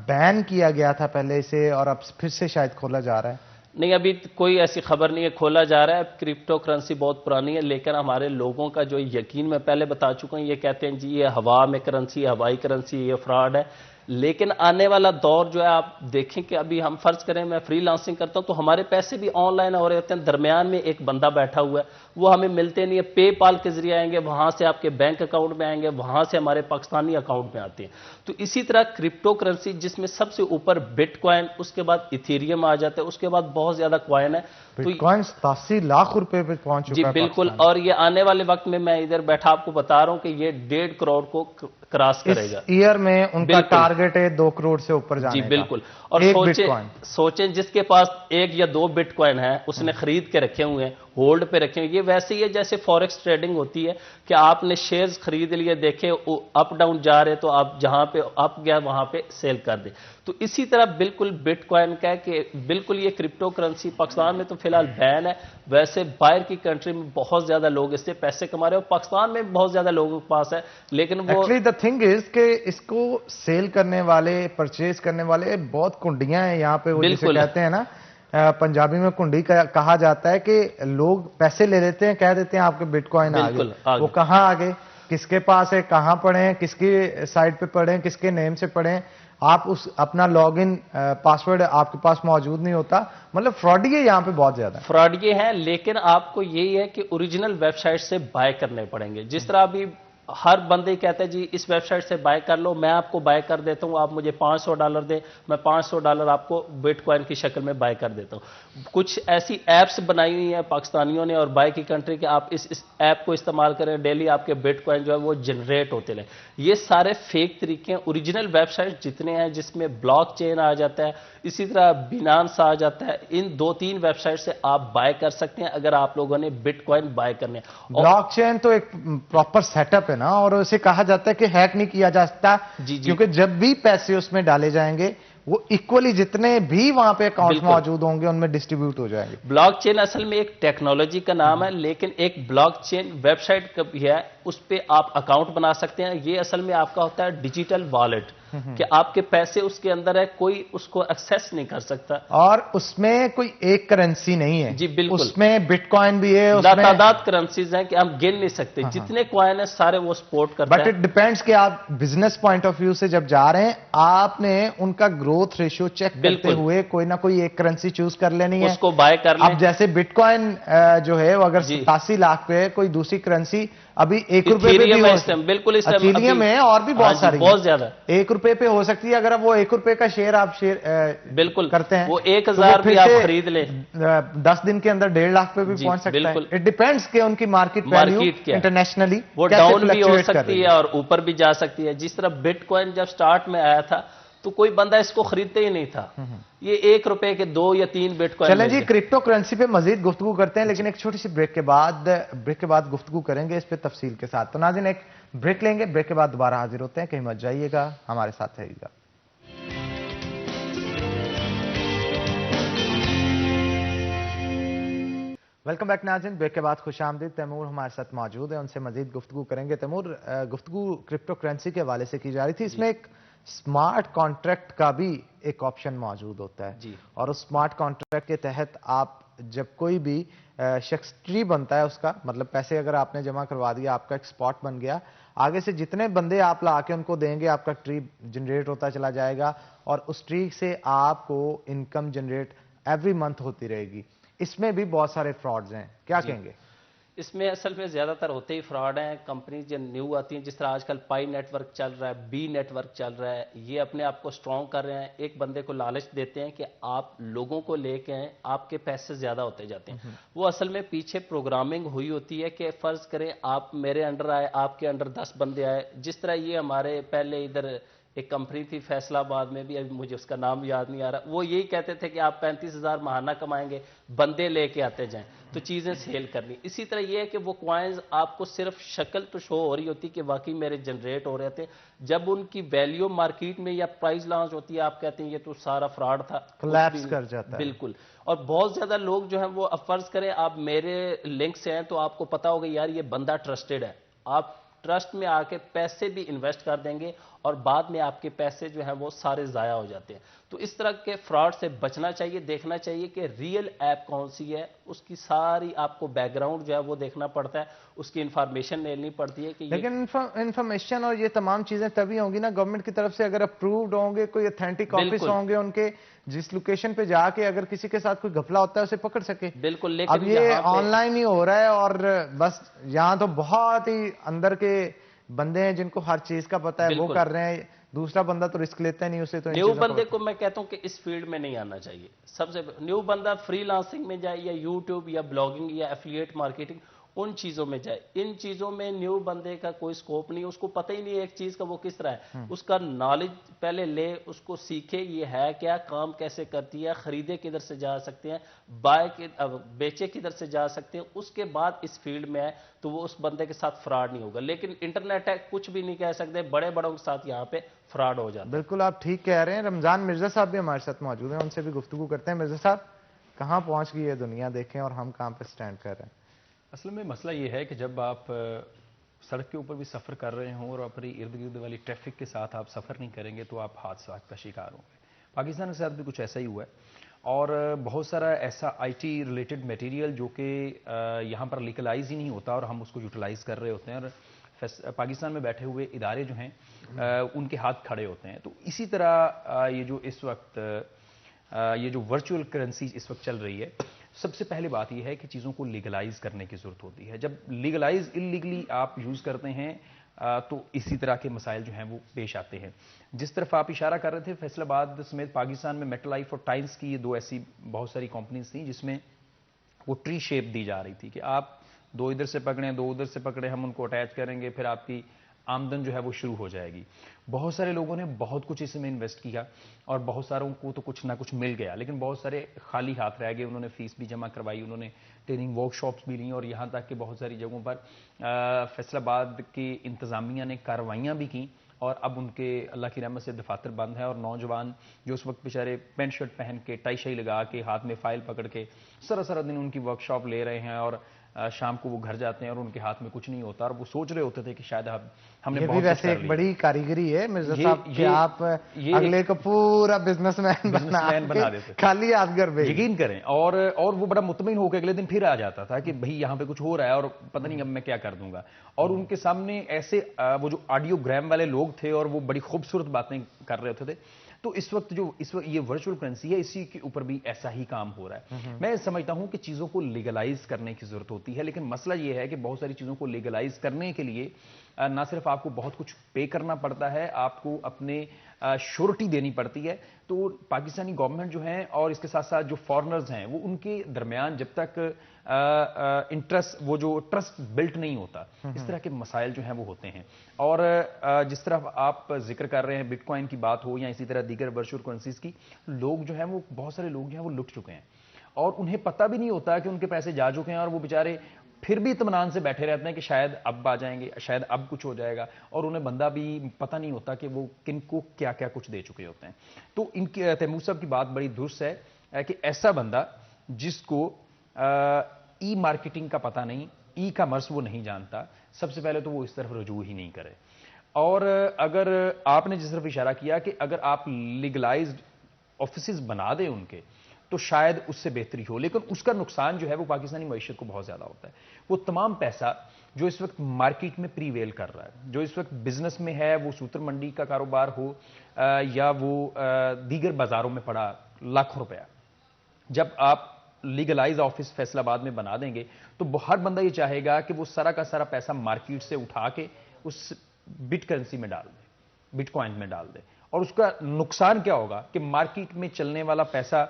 بین کیا گیا تھا پہلے سے اور اب پھر سے شاید کھولا جا رہا ہے. نہیں, ابھی کوئی ایسی خبر نہیں ہے کھولا جا رہا ہے. کرپٹو کرنسی بہت پرانی ہے, لیکن ہمارے لوگوں کا جو یقین میں پہلے بتا چکا ہوں, یہ کہتے ہیں جی یہ ہوا میں کرنسی, ہوائی کرنسی, یہ فراڈ ہے. لیکن آنے والا دور جو ہے آپ دیکھیں کہ ابھی ہم فرض کریں میں فری لانسنگ کرتا ہوں تو ہمارے پیسے بھی آن لائن ہو رہے ہوتے ہیں, درمیان میں ایک بندہ بیٹھا ہوا ہے, وہ ہمیں ملتے نہیں ہے. پے پال کے ذریعے آئیں گے, وہاں سے آپ کے بینک اکاؤنٹ میں آئیں گے, وہاں سے ہمارے پاکستانی اکاؤنٹ میں آتے ہیں. تو اسی طرح کرپٹو کرنسی جس میں سب سے اوپر بٹ کوائن, اس کے بعد ایتھیریم آ جاتا ہے, اس کے بعد بہت زیادہ کوائن ہے. بٹ کوائن 87 لاکھ روپے پہ پہنچ چکا ہے. جی بالکل, اور یہ آنے والے وقت میں ادھر بیٹھا آپ کو بتا رہا ہوں کہ یہ 1.5 کروڑ کو کراس کرے گا. ایئر میں ان کا ٹارگٹ ہے 2 کروڑ سے اوپر جانے کا. جی بالکل, اور سوچیں جس کے پاس 1 یا 2 بٹ کوائن ہیں اس نے خرید کے رکھے ہوئے ہیں, ہولڈ پہ رکھے ہوئے. یہ ویسے ہی ہے جیسے فوریکس ٹریڈنگ ہوتی ہے کہ آپ نے شیئرز خرید لیے, دیکھے اپ ڈاؤن جا رہے تو آپ جہاں پہ اپ گیا وہاں پہ سیل کر دیں. تو اسی طرح بالکل بٹ کوائن کا ہے کہ بالکل یہ کرپٹو کرنسی پاکستان میں تو فی الحال بین ہے, ویسے باہر کی کنٹری میں بہت زیادہ لوگ اس سے پیسے کما رہے ہیں, اور پاکستان میں بہت زیادہ لوگوں کے پاس ہے. لیکن وہ ایکچولی دا تھنگ از کہ اس کو سیل کرنے والے, پرچیز کرنے والے بہت کنڈیاں ہیں یہاں پہ. وہ جسے کہتے ہیں نا پنجابی میں کنڈی کہا جاتا ہے کہ لوگ پیسے لے لیتے ہیں, کہہ دیتے ہیں آپ کے بٹ کوائن آگے, وہ کہاں آگے, کس کے پاس ہے, کہاں پڑھیں, کس کی سائٹ پہ پڑھیں, کس کے نیم سے پڑھیں, آپ اپنا لاگ ان پاسورڈ آپ کے پاس موجود نہیں ہوتا. مطلب فراڈ یہاں پہ بہت زیادہ فراڈ یہ ہے. لیکن آپ کو یہی ہے کہ اوریجنل ویب سائٹ سے بائی کرنے پڑیں گے. جس طرح ابھی ہر بندے کہتے ہیں جی اس ویب سائٹ سے بائی کر لو, میں آپ کو بائی کر دیتا ہوں, آپ مجھے $500 دیں, میں $500 آپ کو بٹ کوائن کی شکل میں بائی کر دیتا ہوں. کچھ ایسی ایپس بنائی ہوئی ہیں پاکستانیوں نے اور بائی کی کنٹری کہ آپ اس ایپ کو استعمال کریں, ڈیلی آپ کے بٹ کوائن جو ہے وہ جنریٹ ہوتے رہیں. یہ سارے فیک طریقے ہیں. اوریجنل ویب سائٹ جتنے ہیں جس میں بلاک چین آ جاتا ہے, اسی طرح بینانس آ جاتا ہے, ان 2-3 ویب سائٹ سے آپ بائی کر سکتے ہیں اگر آپ لوگوں نے بٹ کوائن بائی کرنے. بلاک چین تو ایک پراپر سیٹ اپ ہے نا, اور اسے کہا جاتا ہے کہ ہیک نہیں کیا جا سکتا, کیونکہ جب بھی پیسے اس میں ڈالے جائیں گے وہ ایکولی جتنے بھی وہاں پہ اکاؤنٹ موجود ہوں گے ان میں ڈسٹریبیوٹ ہو جائیں گے. بلاک چین اصل میں ایک ٹیکنالوجی کا نام ہے، لیکن ایک بلاک چین ویب سائٹ کا بھی ہے، اس پہ آپ اکاؤنٹ بنا سکتے ہیں. یہ اصل میں آپ کا ہوتا ہے ڈیجیٹل والیٹ، کہ آپ کے پیسے اس کے اندر ہے، کوئی اس کو ایکسیس نہیں کر سکتا. اور اس میں کوئی ایک کرنسی نہیں ہے. جی بالکل، اس میں بٹ کوائن بھی ہے، اس میں لاتعداد کرنسیز ہیں کہ ہم گن نہیں سکتے، جتنے کوائن ہیں سارے وہ سپورٹ کرتا بٹ ہے. اٹ ڈیپینڈس کہ آپ بزنس پوائنٹ آف ویو سے جب جا رہے ہیں آپ نے ان کا گروتھ ریشو چیک کرتے ہوئے کوئی نہ کوئی ایک کرنسی چوز کر لینی ہے، اس کو بائی کر لیں. اب جیسے بٹ کوائن جو ہے وہ اگر 87 لاکھ پہ ہے، کوئی دوسری کرنسی ابھی 1 روپے پہ بھی ہو، بالکل اس ایتھیریم ہے اور بھی بہت ساری بہت زیادہ 1 روپے پہ ہو سکتی ہے. اگر اب وہ 1 روپے کا شیئر آپ بالکل کرتے ہیں وہ 1000 بھی آپ خرید لیں، 10 دن کے اندر 1.5 لاکھ پہ بھی پہنچ سکتا ہے. اٹ ڈیپینڈس کہ ان کی مارکیٹ ویلیو انٹرنیشنلی وہ ڈاؤن بھی ہو سکتی ہے اور اوپر بھی جا سکتی ہے. جس طرح بٹ کوائن جب سٹارٹ میں آیا تھا تو کوئی بندہ اس کو خریدتے ہی نہیں تھا، یہ 1 روپے کے 2 یا 3 بٹ کوائن. چلیں جی کرپٹو کرنسی پہ مزید گفتگو کرتے ہیں، لیکن ایک چھوٹی سی بریک کے بعد گفتگو کریں گے اس پہ تفصیل کے ساتھ. تو ناظرین ایک بریک لیں گے، بریک کے بعد دوبارہ حاضر ہوتے ہیں. کہیں مت جائیے گا، ہمارے ساتھ رہیے گا. ویلکم بیک ناظرین، بریک کے بعد خوش آمدید. تیمور ہمارے ساتھ موجود ہیں، ان سے مزید گفتگو کریں گے. تیمور، گفتگو کرپٹو کرنسی کے حوالے سے کی جا رہی تھی، اس میں ایک سمارٹ کانٹریکٹ کا بھی ایک آپشن موجود ہوتا ہے. اور اس سمارٹ کانٹریکٹ کے تحت آپ جب کوئی بھی شخص ٹری بنتا ہے اس کا مطلب پیسے اگر آپ نے جمع کروا دیا، آپ کا ایک سپاٹ بن گیا، آگے سے جتنے بندے آپ لا کے ان کو دیں گے آپ کا ٹری جنریٹ ہوتا چلا جائے گا اور اس ٹری سے آپ کو انکم جنریٹ ایوری منتھ ہوتی رہے گی. اس میں بھی بہت سارے فراڈز ہیں، کیا کہیں گے؟ اس میں اصل میں زیادہ تر ہوتے ہی فراڈ ہیں. کمپنیز جو نیو آتی ہیں، جس طرح آج کل پائی نیٹ ورک چل رہا ہے، بی نیٹ ورک چل رہا ہے، یہ اپنے آپ کو سٹرونگ کر رہے ہیں. ایک بندے کو لالچ دیتے ہیں کہ آپ لوگوں کو لے کے آئیں، آپ کے پیسے زیادہ ہوتے جاتے ہیں. وہ اصل میں پیچھے پروگرامنگ ہوئی ہوتی ہے کہ فرض کریں آپ میرے انڈر آئے، آپ کے انڈر 10 بندے آئے. جس طرح یہ ہمارے پہلے ادھر ایک کمپنی تھی فیصل آباد میں بھی، ابھی مجھے اس کا نام یاد نہیں آ رہا، وہ یہی کہتے تھے کہ آپ 35,000 ماہانہ کمائیں گے، بندے لے کے آتے جائیں تو چیزیں سیل کرنی. اسی طرح یہ ہے کہ وہ کوائنز آپ کو صرف شکل تو شو ہو رہی ہوتی کہ واقعی میرے جنریٹ ہو رہے تھے، جب ان کی ویلیو مارکیٹ میں یا پرائز لانچ ہوتی ہے آپ کہتے ہیں یہ تو سارا فراڈ تھا، کولیپس کر جاتا ہے. بالکل. اور بہت زیادہ لوگ جو ہیں وہ اب فرض کریں آپ میرے لنک سے ہیں تو آپ کو پتا ہوگا یار یہ بندہ ٹرسٹڈ ہے، آپ ٹرسٹ میں آ کے پیسے بھی انویسٹ کر دیں گے اور بعد میں آپ کے پیسے جو ہیں وہ سارے ضائع ہو جاتے ہیں. تو اس طرح کے فراڈ سے بچنا چاہیے، دیکھنا چاہیے کہ ریئل ایپ کون سی ہے، اس کی ساری آپ کو بیک گراؤنڈ جو ہے وہ دیکھنا پڑتا ہے، اس کی انفارمیشن لینی پڑتی ہے کہ لیکن انفارمیشن اور یہ تمام چیزیں تبھی ہوں گی نا گورنمنٹ کی طرف سے اگر اپرووڈ ہوں گے، کوئی اتھینٹک آفس ہوں گے ان کے، جس لوکیشن پہ جا کے اگر کسی کے ساتھ کوئی گھپلا ہوتا ہے اسے پکڑ سکے. بالکل. لیکن اب یہ آن لائن ہی ہو رہا ہے اور بس یہاں تو بہت ہی اندر کے بندے ہیں جن کو ہر چیز کا پتہ ہے، وہ کر رہے ہیں. دوسرا بندہ تو رسک لیتا نہیں، اسے تو نیو بندے کو میں کہتا ہوں کہ اس فیلڈ میں نہیں آنا چاہیے. سب سے نیو بندہ فری لانسنگ میں جائے یا یوٹیوب یا بلاگنگ یا ایفیلیٹ مارکیٹنگ، ان چیزوں میں جائے. ان چیزوں میں نیو بندے کا کوئی سکوپ نہیں، اس کو پتہ ہی نہیں ایک چیز کا وہ کس طرح ہے. اس کا نالج پہلے لے، اس کو سیکھے یہ ہے کیا، کام کیسے کرتی ہے، خریدے کدھر سے جا سکتے ہیں، بیچے کدھر سے جا سکتے ہیں. اس کے بعد اس فیلڈ میں ہے تو وہ اس بندے کے ساتھ فراڈ نہیں ہوگا. لیکن انٹرنیٹ ہے، کچھ بھی نہیں کہہ سکتے، بڑے بڑوں کے ساتھ یہاں پہ فراڈ ہو جاتا ہے. بالکل آپ ٹھیک کہہ رہے ہیں. رمضان مرزا صاحب بھی ہمارے ساتھ موجود ہیں، ان سے بھی گفتگو کرتے ہیں. مرزا صاحب، کہاں پہنچ گئی ہے دنیا دیکھیں اور ہم کہاں پہ سٹینڈ کر رہے ہیں؟ اصل میں مسئلہ یہ ہے کہ جب آپ سڑک کے اوپر بھی سفر کر رہے ہوں اور اپنی ارد گرد والی ٹریفک کے ساتھ آپ سفر نہیں کریں گے تو آپ حادثات کا شکار ہوں گے. پاکستان کے ساتھ بھی کچھ ایسا ہی ہوا ہے اور بہت سارا ایسا آئی ٹی ریلیٹڈ میٹیریل جو کہ یہاں پر لیگلائز ہی نہیں ہوتا اور ہم اس کو یوٹیلائز کر رہے ہوتے ہیں اور پاکستان میں بیٹھے ہوئے ادارے جو ہیں ان کے ہاتھ کھڑے ہوتے ہیں. تو اسی طرح یہ جو اس وقت یہ جو ورچوئل کرنسی اس وقت چل رہی ہے، سب سے پہلے بات یہ ہے کہ چیزوں کو لیگلائز کرنے کی ضرورت ہوتی ہے. جب لیگلائز انلیگلی آپ یوز کرتے ہیں تو اسی طرح کے مسائل جو ہیں وہ پیش آتے ہیں. جس طرف آپ اشارہ کر رہے تھے، فیصل آباد سمیت پاکستان میں میٹ لائف اور ٹائمز کی یہ 2 ایسی بہت ساری کمپنیز تھیں جس میں وہ ٹری شیپ دی جا رہی تھی کہ آپ 2 ادھر سے پکڑیں 2 ادھر سے پکڑیں، ہم ان کو اٹیچ کریں گے، پھر آپ کی آمدن جو ہے وہ شروع ہو جائے گی. بہت سارے لوگوں نے بہت کچھ اس میں انویسٹ کیا اور بہت ساروں کو تو کچھ نہ کچھ مل گیا، لیکن بہت سارے خالی ہاتھ رہ گئے. انہوں نے فیس بھی جمع کروائی، انہوں نے ٹریننگ ورک شاپس بھی لیں اور یہاں تک کہ بہت ساری جگہوں پر فیصل آباد کی انتظامیہ نے کارروائیاں بھی کیں اور اب ان کے اللہ کی رحمت سے دفاتر بند ہیں، اور نوجوان جو اس وقت بیچارے پینٹ شرٹ پہن کے ٹائی شائی لگا کے ہاتھ میں فائل پکڑ کے سارا دن ان کی ورک شاپ لے رہے ہیں، اور شام کو وہ گھر جاتے ہیں اور ان کے ہاتھ میں کچھ نہیں ہوتا، اور وہ سوچ رہے ہوتے تھے کہ شاید ہم نے یہ بھی بہت ویسے ایک بڑی کاریگری ہے مرزا صاحب کہ آپ اگلے کو پورا بزنس مین بنا دیتے، خالی ہاتھ گھر پہ. یقین کریں، اور وہ بڑا مطمئن ہو کے اگلے دن پھر آ جاتا تھا کہ بھئی یہاں پہ کچھ ہو رہا ہے اور پتہ نہیں اب میں کیا کر دوں گا. اور ان کے سامنے ایسے وہ جو آڈیو گرام والے لوگ تھے اور وہ بڑی خوبصورت باتیں کر رہے ہوتے تھے. تو اس وقت یہ ورچوئل کرنسی ہے، اسی کے اوپر بھی ایسا ہی کام ہو رہا ہے. میں سمجھتا ہوں کہ چیزوں کو لیگلائز کرنے کی ضرورت ہوتی ہے، لیکن مسئلہ یہ ہے کہ بہت ساری چیزوں کو لیگلائز کرنے کے لیے نہ صرف آپ کو بہت کچھ پے کرنا پڑتا ہے، آپ کو اپنے شورٹی دینی پڑتی ہے. تو پاکستانی گورنمنٹ جو ہیں اور اس کے ساتھ ساتھ جو فارنرز ہیں، وہ ان کے درمیان جب تک انٹرسٹ، وہ جو ٹرسٹ بلٹ نہیں ہوتا، اس طرح کے مسائل جو ہیں وہ ہوتے ہیں. اور جس طرح آپ ذکر کر رہے ہیں بٹ کوائن کی بات ہو یا اسی طرح دیگر ورچوئل کرنسیز کی، لوگ جو ہیں وہ بہت سارے لوگ جو ہیں وہ لٹ چکے ہیں اور انہیں پتہ بھی نہیں ہوتا کہ ان کے پیسے جا چکے ہیں، اور وہ بیچارے پھر بھی اطمینان سے بیٹھے رہتے ہیں کہ شاید اب آ جائیں گے، شاید اب کچھ ہو جائے گا، اور انہیں بندہ بھی پتہ نہیں ہوتا کہ وہ کن کو کیا کیا کچھ دے چکے ہوتے ہیں. تو ان کی تیمور صاحب کی بات بڑی درست ہے کہ ایسا بندہ جس کو ای مارکیٹنگ کا پتہ نہیں، ای کامرس وہ نہیں جانتا، سب سے پہلے تو وہ اس طرف رجوع ہی نہیں کرے. اور اگر آپ نے جس طرف اشارہ کیا کہ اگر آپ لیگلائزڈ آفیسز بنا دیں ان کے، تو شاید اس سے بہتری ہو، لیکن اس کا نقصان جو ہے وہ پاکستانی معیشت کو بہت زیادہ ہوتا ہے. وہ تمام پیسہ جو اس وقت مارکیٹ میں پریویل کر رہا ہے، جو اس وقت بزنس میں ہے، وہ سوتر منڈی کا کاروبار ہو یا وہ دیگر بازاروں میں پڑا لاکھوں روپیہ، جب آپ لیگلائز آفس فیصل آباد میں بنا دیں گے تو ہر بندہ یہ چاہے گا کہ وہ سارا کا سارا پیسہ مارکیٹ سے اٹھا کے اس بٹ کرنسی میں ڈال دے، بٹ کوائن میں ڈال دے. اور اس کا نقصان کیا ہوگا کہ مارکیٹ میں چلنے والا پیسہ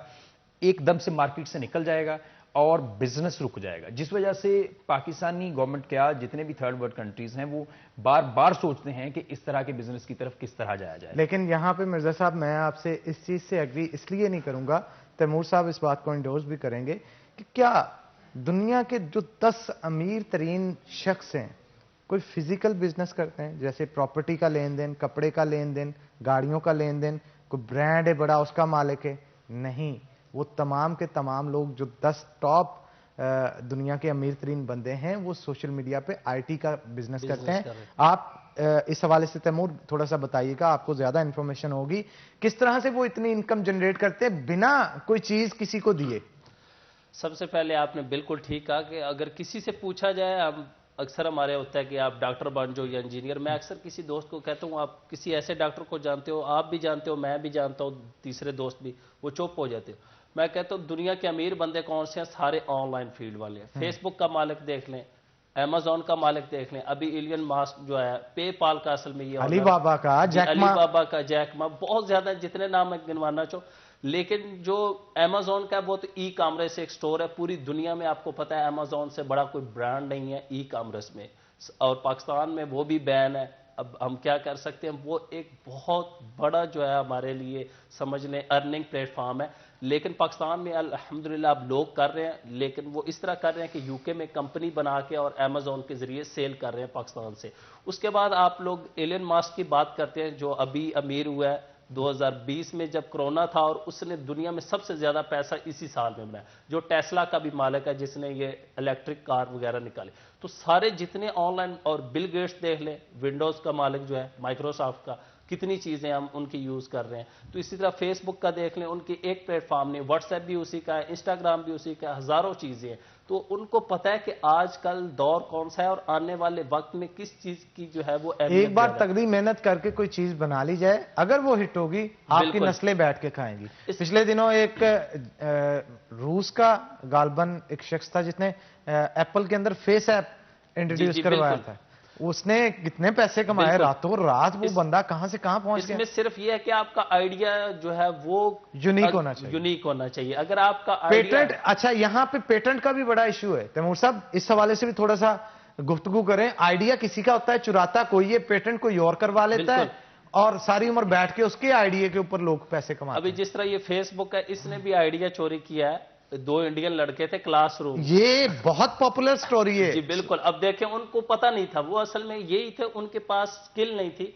ایک دم سے مارکیٹ سے نکل جائے گا اور بزنس رک جائے گا، جس وجہ سے پاکستانی گورنمنٹ کیا جتنے بھی تھرڈ ورلڈ کنٹریز ہیں وہ بار بار سوچتے ہیں کہ اس طرح کے بزنس کی طرف کس طرح جایا جائے. لیکن یہاں پہ مرزا صاحب میں آپ سے اس چیز سے ایگری اس لیے نہیں کروں گا، تیمور صاحب اس بات کو انڈورس بھی کریں گے کہ کیا دنیا کے جو 10 امیر ترین شخص ہیں کوئی فزیکل بزنس کرتے ہیں، جیسے پراپرٹی کا لین دین، کپڑے کا لین دین، گاڑیوں کا لین دین، کوئی برانڈ ہے بڑا اس کا مالک ہے؟ نہیں، وہ تمام کے تمام لوگ جو 10 ٹاپ دنیا کے امیر ترین بندے ہیں وہ سوشل میڈیا پہ آئی ٹی کا بزنس کرتے ہیں. آپ اس حوالے سے تیمور تھوڑا سا بتائیے گا، آپ کو زیادہ انفارمیشن ہوگی، کس طرح سے وہ اتنی انکم جنریٹ کرتے ہیں بنا کوئی چیز کسی کو دیے؟ سب سے پہلے آپ نے بالکل ٹھیک کہا کہ اگر کسی سے پوچھا جائے، اکثر ہمارے ہوتا ہے کہ آپ ڈاکٹر بن جاؤ یا انجینئر. میں اکثر کسی دوست کو کہتا ہوں آپ کسی ایسے ڈاکٹر کو جانتے ہو، آپ بھی جانتے ہو، میں بھی جانتا ہوں، تیسرے دوست بھی، وہ چپ ہو جاتے ہو. میں کہتا ہوں دنیا کے امیر بندے کون سے ہیں؟ سارے آن لائن فیلڈ والے ہیں. فیس بک کا مالک دیکھ لیں، امیزون کا مالک دیکھ لیں، ابھی ایلن ماسک جو ہے، پے پال کا اصل میں یہ علی بابا کا، علی بابا کا، جیک ما، بہت زیادہ جتنے نام میں گنوانا چاہوں. لیکن جو امیزون کا وہ تو ای کامرس ایک سٹور ہے، پوری دنیا میں آپ کو پتا ہے امیزون سے بڑا کوئی برانڈ نہیں ہے ای کامرس میں، اور پاکستان میں وہ بھی بین ہے. اب ہم کیا کر سکتے ہیں؟ وہ ایک بہت بڑا جو ہے ہمارے لیے سمجھ لیں ارننگ پلیٹ فارم ہے. لیکن پاکستان میں الحمدللہ اب لوگ کر رہے ہیں، لیکن وہ اس طرح کر رہے ہیں کہ یو کے میں کمپنی بنا کے اور امیزون کے ذریعے سیل کر رہے ہیں پاکستان سے. اس کے بعد آپ لوگ ایلن ماسک کی بات کرتے ہیں جو ابھی امیر ہوا ہے 2020 میں جب کرونا تھا، اور اس نے دنیا میں سب سے زیادہ پیسہ اسی سال میں بنایا، جو ٹیسلا کا بھی مالک ہے جس نے یہ الیکٹرک کار وغیرہ نکالے. تو سارے جتنے آن لائن، اور بل گیٹس دیکھ لیں، ونڈوز کا مالک جو ہے مائکروسافٹ کا، کتنی چیزیں ہم ان کی یوز کر رہے ہیں. تو اسی طرح فیس بک کا دیکھ لیں، ان کی ایک پلیٹ فارم نہیں، واٹس ایپ بھی اسی کا ہے، انسٹاگرام بھی اسی کا ہے، ہزاروں چیزیں ہیں. تو ان کو پتہ ہے کہ آج کل دور کون سا ہے اور آنے والے وقت میں کس چیز کی جو ہے وہ ایک بار تگڑی محنت کر کے کوئی چیز بنا لی جائے، اگر وہ ہٹ ہوگی آپ کی نسلیں بیٹھ کے کھائیں گی. پچھلے دنوں ایک روس کا غالباً ایک شخص تھا جس نے ایپل کے اندر فیس ایپ انٹروڈیوس کروایا تھا، اس نے کتنے پیسے کمائے راتوں رات، وہ بندہ کہاں سے کہاں پہنچ گیا. اس میں صرف یہ ہے کہ آپ کا آئیڈیا جو ہے وہ یونیک ہونا چاہیے، یونیک ہونا چاہیے. اگر آپ کا پیٹنٹ، اچھا یہاں پہ پیٹنٹ کا بھی بڑا ایشو ہے تیمور صاحب، اس حوالے سے بھی تھوڑا سا گفتگو کریں. آئیڈیا کسی کا ہوتا ہے، چراتا کوئی ہے، پیٹنٹ کوئی اور کروا لیتا ہے اور ساری عمر بیٹھ کے اس کے آئیڈیا کے اوپر لوگ پیسے کماتے ہیں. ابھی جس طرح یہ فیس بک ہے، اس نے بھی آئیڈیا چوری کیا ہے. 2 انڈین لڑکے تھے کلاس روم، یہ بہت پاپولر سٹوری ہے. جی بالکل. اب دیکھیں ان کو پتہ نہیں تھا، وہ اصل میں یہی تھے، ان کے پاس سکل نہیں تھی.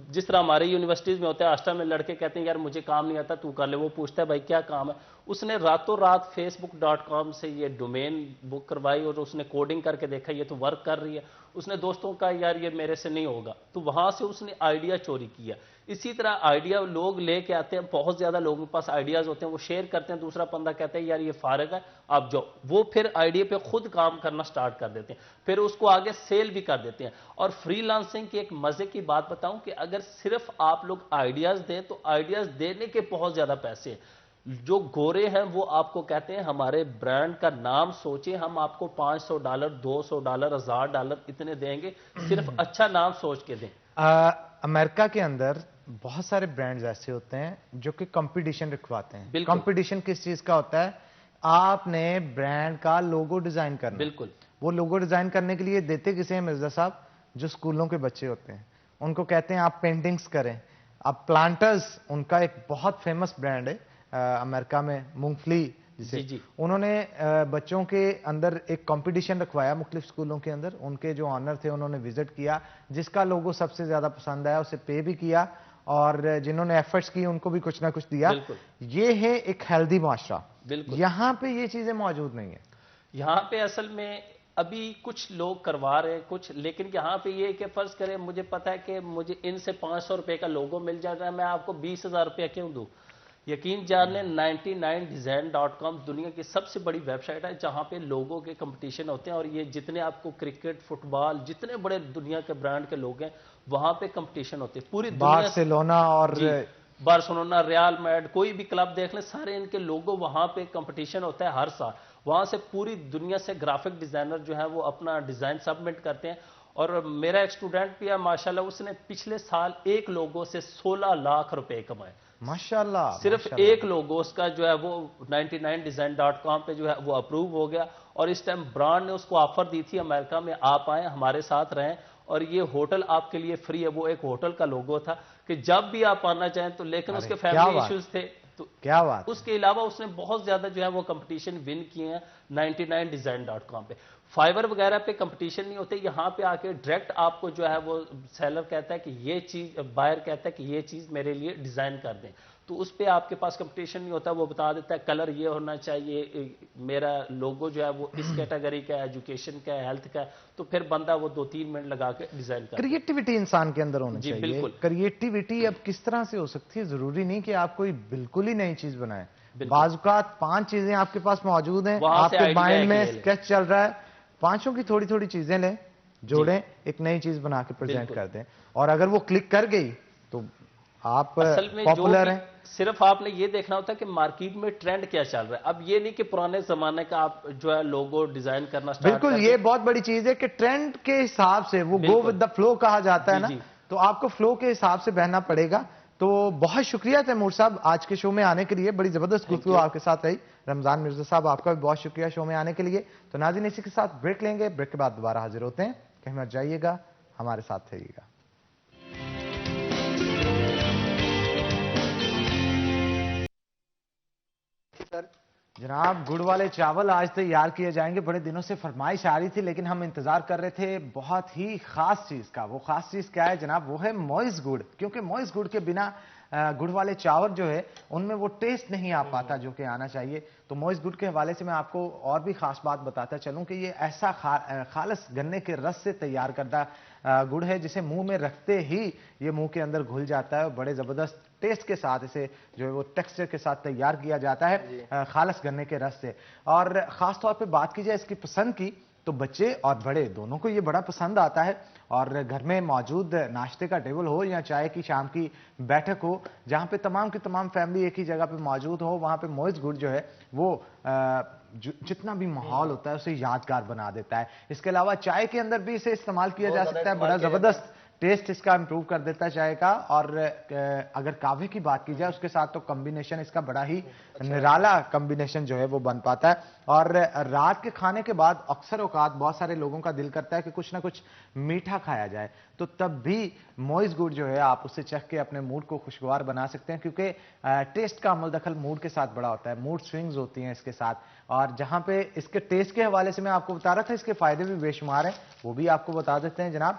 جس طرح ہمارے یونیورسٹیز میں ہوتا ہے، آسٹا میں لڑکے کہتے ہیں یار مجھے کام نہیں آتا تو کر لے، وہ پوچھتا ہے بھائی کیا کام ہے، اس نے راتوں رات facebook.com سے یہ ڈومین بک کروائی اور اس نے کوڈنگ کر کے دیکھا یہ تو ورک کر رہی ہے، اس نے دوستوں کا یار یہ میرے سے نہیں ہوگا، تو وہاں سے اس نے آئیڈیا چوری کیا۔ اسی طرح آئیڈیا لوگ لے کے آتے ہیں، بہت زیادہ لوگوں کے پاس آئیڈیاز ہوتے ہیں، وہ شیئر کرتے ہیں، دوسرا بندہ کہتا ہے یار یہ فارغ ہے آپ جو، وہ پھر آئیڈیا پہ خود کام کرنا سٹارٹ کر دیتے ہیں، پھر اس کو آگے سیل بھی کر دیتے ہیں۔ اور فری لانسنگ کی ایک مزے کی بات بتاؤں کہ اگر صرف آپ لوگ آئیڈیاز دیں تو آئیڈیاز دینے کے بہت زیادہ پیسے ہیں۔ جو گورے ہیں وہ آپ کو کہتے ہیں ہمارے برانڈ کا نام سوچیں، ہم آپ کو $500 $200 $1000 اتنے دیں گے، صرف اچھا نام سوچ کے دیں۔ امریکہ کے اندر بہت سارے برانڈز ایسے ہوتے ہیں جو کہ کمپٹیشن رکھواتے ہیں۔ بالکل۔ کمپٹیشن کس چیز کا ہوتا ہے؟ آپ نے برانڈ کا لوگو ڈیزائن کرنا۔ بالکل۔ وہ لوگو ڈیزائن کرنے کے لیے دیتے کسے ہیں مرزا صاحب؟ جو اسکولوں کے بچے ہوتے ہیں، ان کو کہتے ہیں آپ پینٹنگز کریں۔ اب پلانٹرز ان کا ایک بہت فیمس برانڈ ہے امریکہ میں، مونگ پھلی جسے، جی۔ انہوں نے بچوں کے اندر ایک کمپٹیشن رکھوایا مختلف اسکولوں کے اندر، ان کے جو آنر تھے انہوں نے وزٹ کیا، جس کا لوگو سب سے زیادہ پسند آیا اسے پے بھی کیا، اور جنہوں نے ایفرٹس کی ان کو بھی کچھ نہ کچھ دیا۔ یہ ہے ایک ہیلدی معاشرہ۔ یہاں پہ یہ چیزیں موجود نہیں ہیں۔ یہاں پہ اصل میں ابھی کچھ لوگ کروا رہے ہیں کچھ، لیکن یہاں پہ یہ کہ فرض کریں مجھے پتا ہے کہ مجھے ان سے $500 کا لوگو مل جاتا ہے، میں آپ کو $20,000 کیوں دوں؟ یقین جان لیں 99design.com دنیا کی سب سے بڑی ویب سائٹ ہے جہاں پہ لوگوں کے کمپٹیشن ہوتے ہیں، اور یہ جتنے آپ کو کرکٹ، فٹ بال، جتنے بڑے دنیا کے برانڈ کے لوگ ہیں وہاں پہ کمپٹیشن ہوتے ہیں پوری دنیا۔ بارسلونا اور بارسلونا، ریال میڈ، کوئی بھی کلب دیکھ لیں، سارے ان کے لوگوں وہاں پہ کمپٹیشن ہوتا ہے ہر سال، وہاں سے پوری دنیا سے گرافک ڈیزائنر جو ہے وہ اپنا ڈیزائن سبمٹ کرتے ہیں۔ اور میرا ایک اسٹوڈنٹ بھی ہے ماشاءاللہ، اس نے پچھلے سال ایک لوگو سے $16 لاکھ کمائے، ماشاءاللہ، صرف ایک لوگو اس کا جو ہے وہ 99design.com پہ جو ہے وہ اپروو ہو گیا، اور اس ٹائم برانڈ نے اس کو آفر دی تھی امریکہ میں آپ آئیں ہمارے ساتھ رہیں اور یہ ہوٹل آپ کے لیے فری ہے۔ وہ ایک ہوٹل کا لوگو تھا کہ جب بھی آپ آنا چاہیں تو، لیکن اس کے فیملی ایشوز تھے تو کیا بات۔ اس کے علاوہ اس نے بہت زیادہ جو ہے وہ کمپٹیشن ون کیے ہیں 99design.com پہ۔ فائبر وغیرہ پہ کمپٹیشن نہیں ہوتے، یہاں پہ آ کے ڈائریکٹ آپ کو جو ہے وہ سیلر کہتا ہے کہ یہ چیز، بائر کہتا ہے کہ یہ چیز میرے لیے ڈیزائن کر دیں، تو اس پہ آپ کے پاس کمپٹیشن نہیں ہوتا، وہ بتا دیتا ہے کلر یہ ہونا چاہیے، میرا لوگو جو ہے وہ اس کیٹیگری کا ہے، ایجوکیشن کا ہے، ہیلتھ کا ہے، تو پھر بندہ وہ 2-3 منٹ لگا کے ڈیزائن کرتا ہے۔ کریٹیوٹی انسان کے اندر ہونی چاہیے۔ بالکل۔ کریٹیوٹی اب کس طرح سے ہو سکتی ہے؟ ضروری نہیں کہ آپ کوئی بالکل ہی نئی چیز بنائیں، بعض اوقات 5 چیزیں آپ کے پاس موجود ہیں، آپ کے مائنڈ میں اسکیچ چل رہا ہے، 5 کی تھوڑی تھوڑی چیزیں لیں، جوڑیں، ایک نئی چیز بنا کے پریزنٹ کر دیں، اور اگر وہ کلک کر گئی تو آپ پاپولر ہیں۔ صرف آپ نے یہ دیکھنا ہوتا ہے کہ مارکیٹ میں ٹرینڈ کیا چل رہا ہے، اب یہ نہیں کہ پرانے زمانے کا آپ جو ہے لوگو ڈیزائن کرنا سٹارٹ بالکل، یہ بہت بڑی چیز ہے کہ ٹرینڈ کے حساب سے وہ گو ود دا فلو کہا جاتا ہے نا، تو آپ کو فلو کے حساب سے بہنا پڑے گا۔ تو بہت شکریہ تیمور صاحب آج کے شو میں آنے کے لیے، بڑی زبردست گفتگو آپ کے ساتھ رہی۔ رمضان مرزا صاحب آپ کا بھی بہت شکریہ شو میں آنے کے لیے۔ تو ناظرین اسی کے ساتھ بریک لیں گے، بریک کے بعد دوبارہ حاضر ہوتے ہیں، کہیں مت جائیے گا، ہمارے ساتھ رہیے گا۔ جناب گڑ والے چاول آج تیار کیے جائیں گے، بڑے دنوں سے فرمائش آ رہی تھی لیکن ہم انتظار کر رہے تھے بہت ہی خاص چیز کا۔ وہ خاص چیز کیا ہے جناب؟ وہ ہے موئز گڑ، کیونکہ موئز گڑ کے بنا گڑ والے چاول جو ہے ان میں وہ ٹیسٹ نہیں آ پاتا جو کہ آنا چاہیے۔ تو موئز گڑ کے حوالے سے میں آپ کو اور بھی خاص بات بتاتا چلوں کہ یہ ایسا خالص گنے کے رس سے تیار کردہ گڑ ہے جسے منہ میں رکھتے ہی یہ منہ کے اندر گھل جاتا ہے، اور بڑے زبردست ٹیسٹ کے ساتھ اسے جو ہے وہ ٹیکسچر کے ساتھ تیار کیا جاتا ہے خالص گنے کے رس سے۔ اور خاص طور پہ بات کی جائے اس کی پسند کی تو بچے اور بڑے دونوں کو یہ بڑا پسند آتا ہے، اور گھر میں موجود ناشتے کا ٹیبل ہو یا چائے کی شام کی بیٹھک ہو، جہاں پہ تمام کی تمام فیملی ایک ہی جگہ پہ موجود ہو، وہاں پہ موئز گڑ جو ہے وہ جتنا بھی ماحول ہوتا ہے اسے یادگار بنا دیتا ہے۔ اس کے علاوہ چائے کے اندر بھی اسے استعمال کیا جا سکتا ہے، بڑا زبردست ٹیسٹ اس کا امپروو کر دیتا ہے چائے کا۔ اور اگر کہوے کی بات کی جائے اس کے ساتھ تو کمبینیشن اس کا بڑا ہی نرالا کمبینیشن جو ہے وہ بن پاتا ہے۔ اور رات کے کھانے کے بعد اکثر اوقات بہت سارے لوگوں کا دل کرتا ہے کہ کچھ نہ کچھ میٹھا کھایا جائے، تو تب بھی موئز گڑ جو ہے آپ اسے چکھ کے اپنے موڈ کو خوشگوار بنا سکتے ہیں، کیونکہ ٹیسٹ کا عمل دخل موڈ کے ساتھ بڑا ہوتا ہے، موڈ سوئنگز ہوتی ہیں اس کے ساتھ۔ اور جہاں پہ اس کے ٹیسٹ کے حوالے سے میں آپ کو بتا رہا تھا، اس کے فائدے بھی بے شمار ہیں، وہ بھی آپ کو بتا دیتے ہیں جناب۔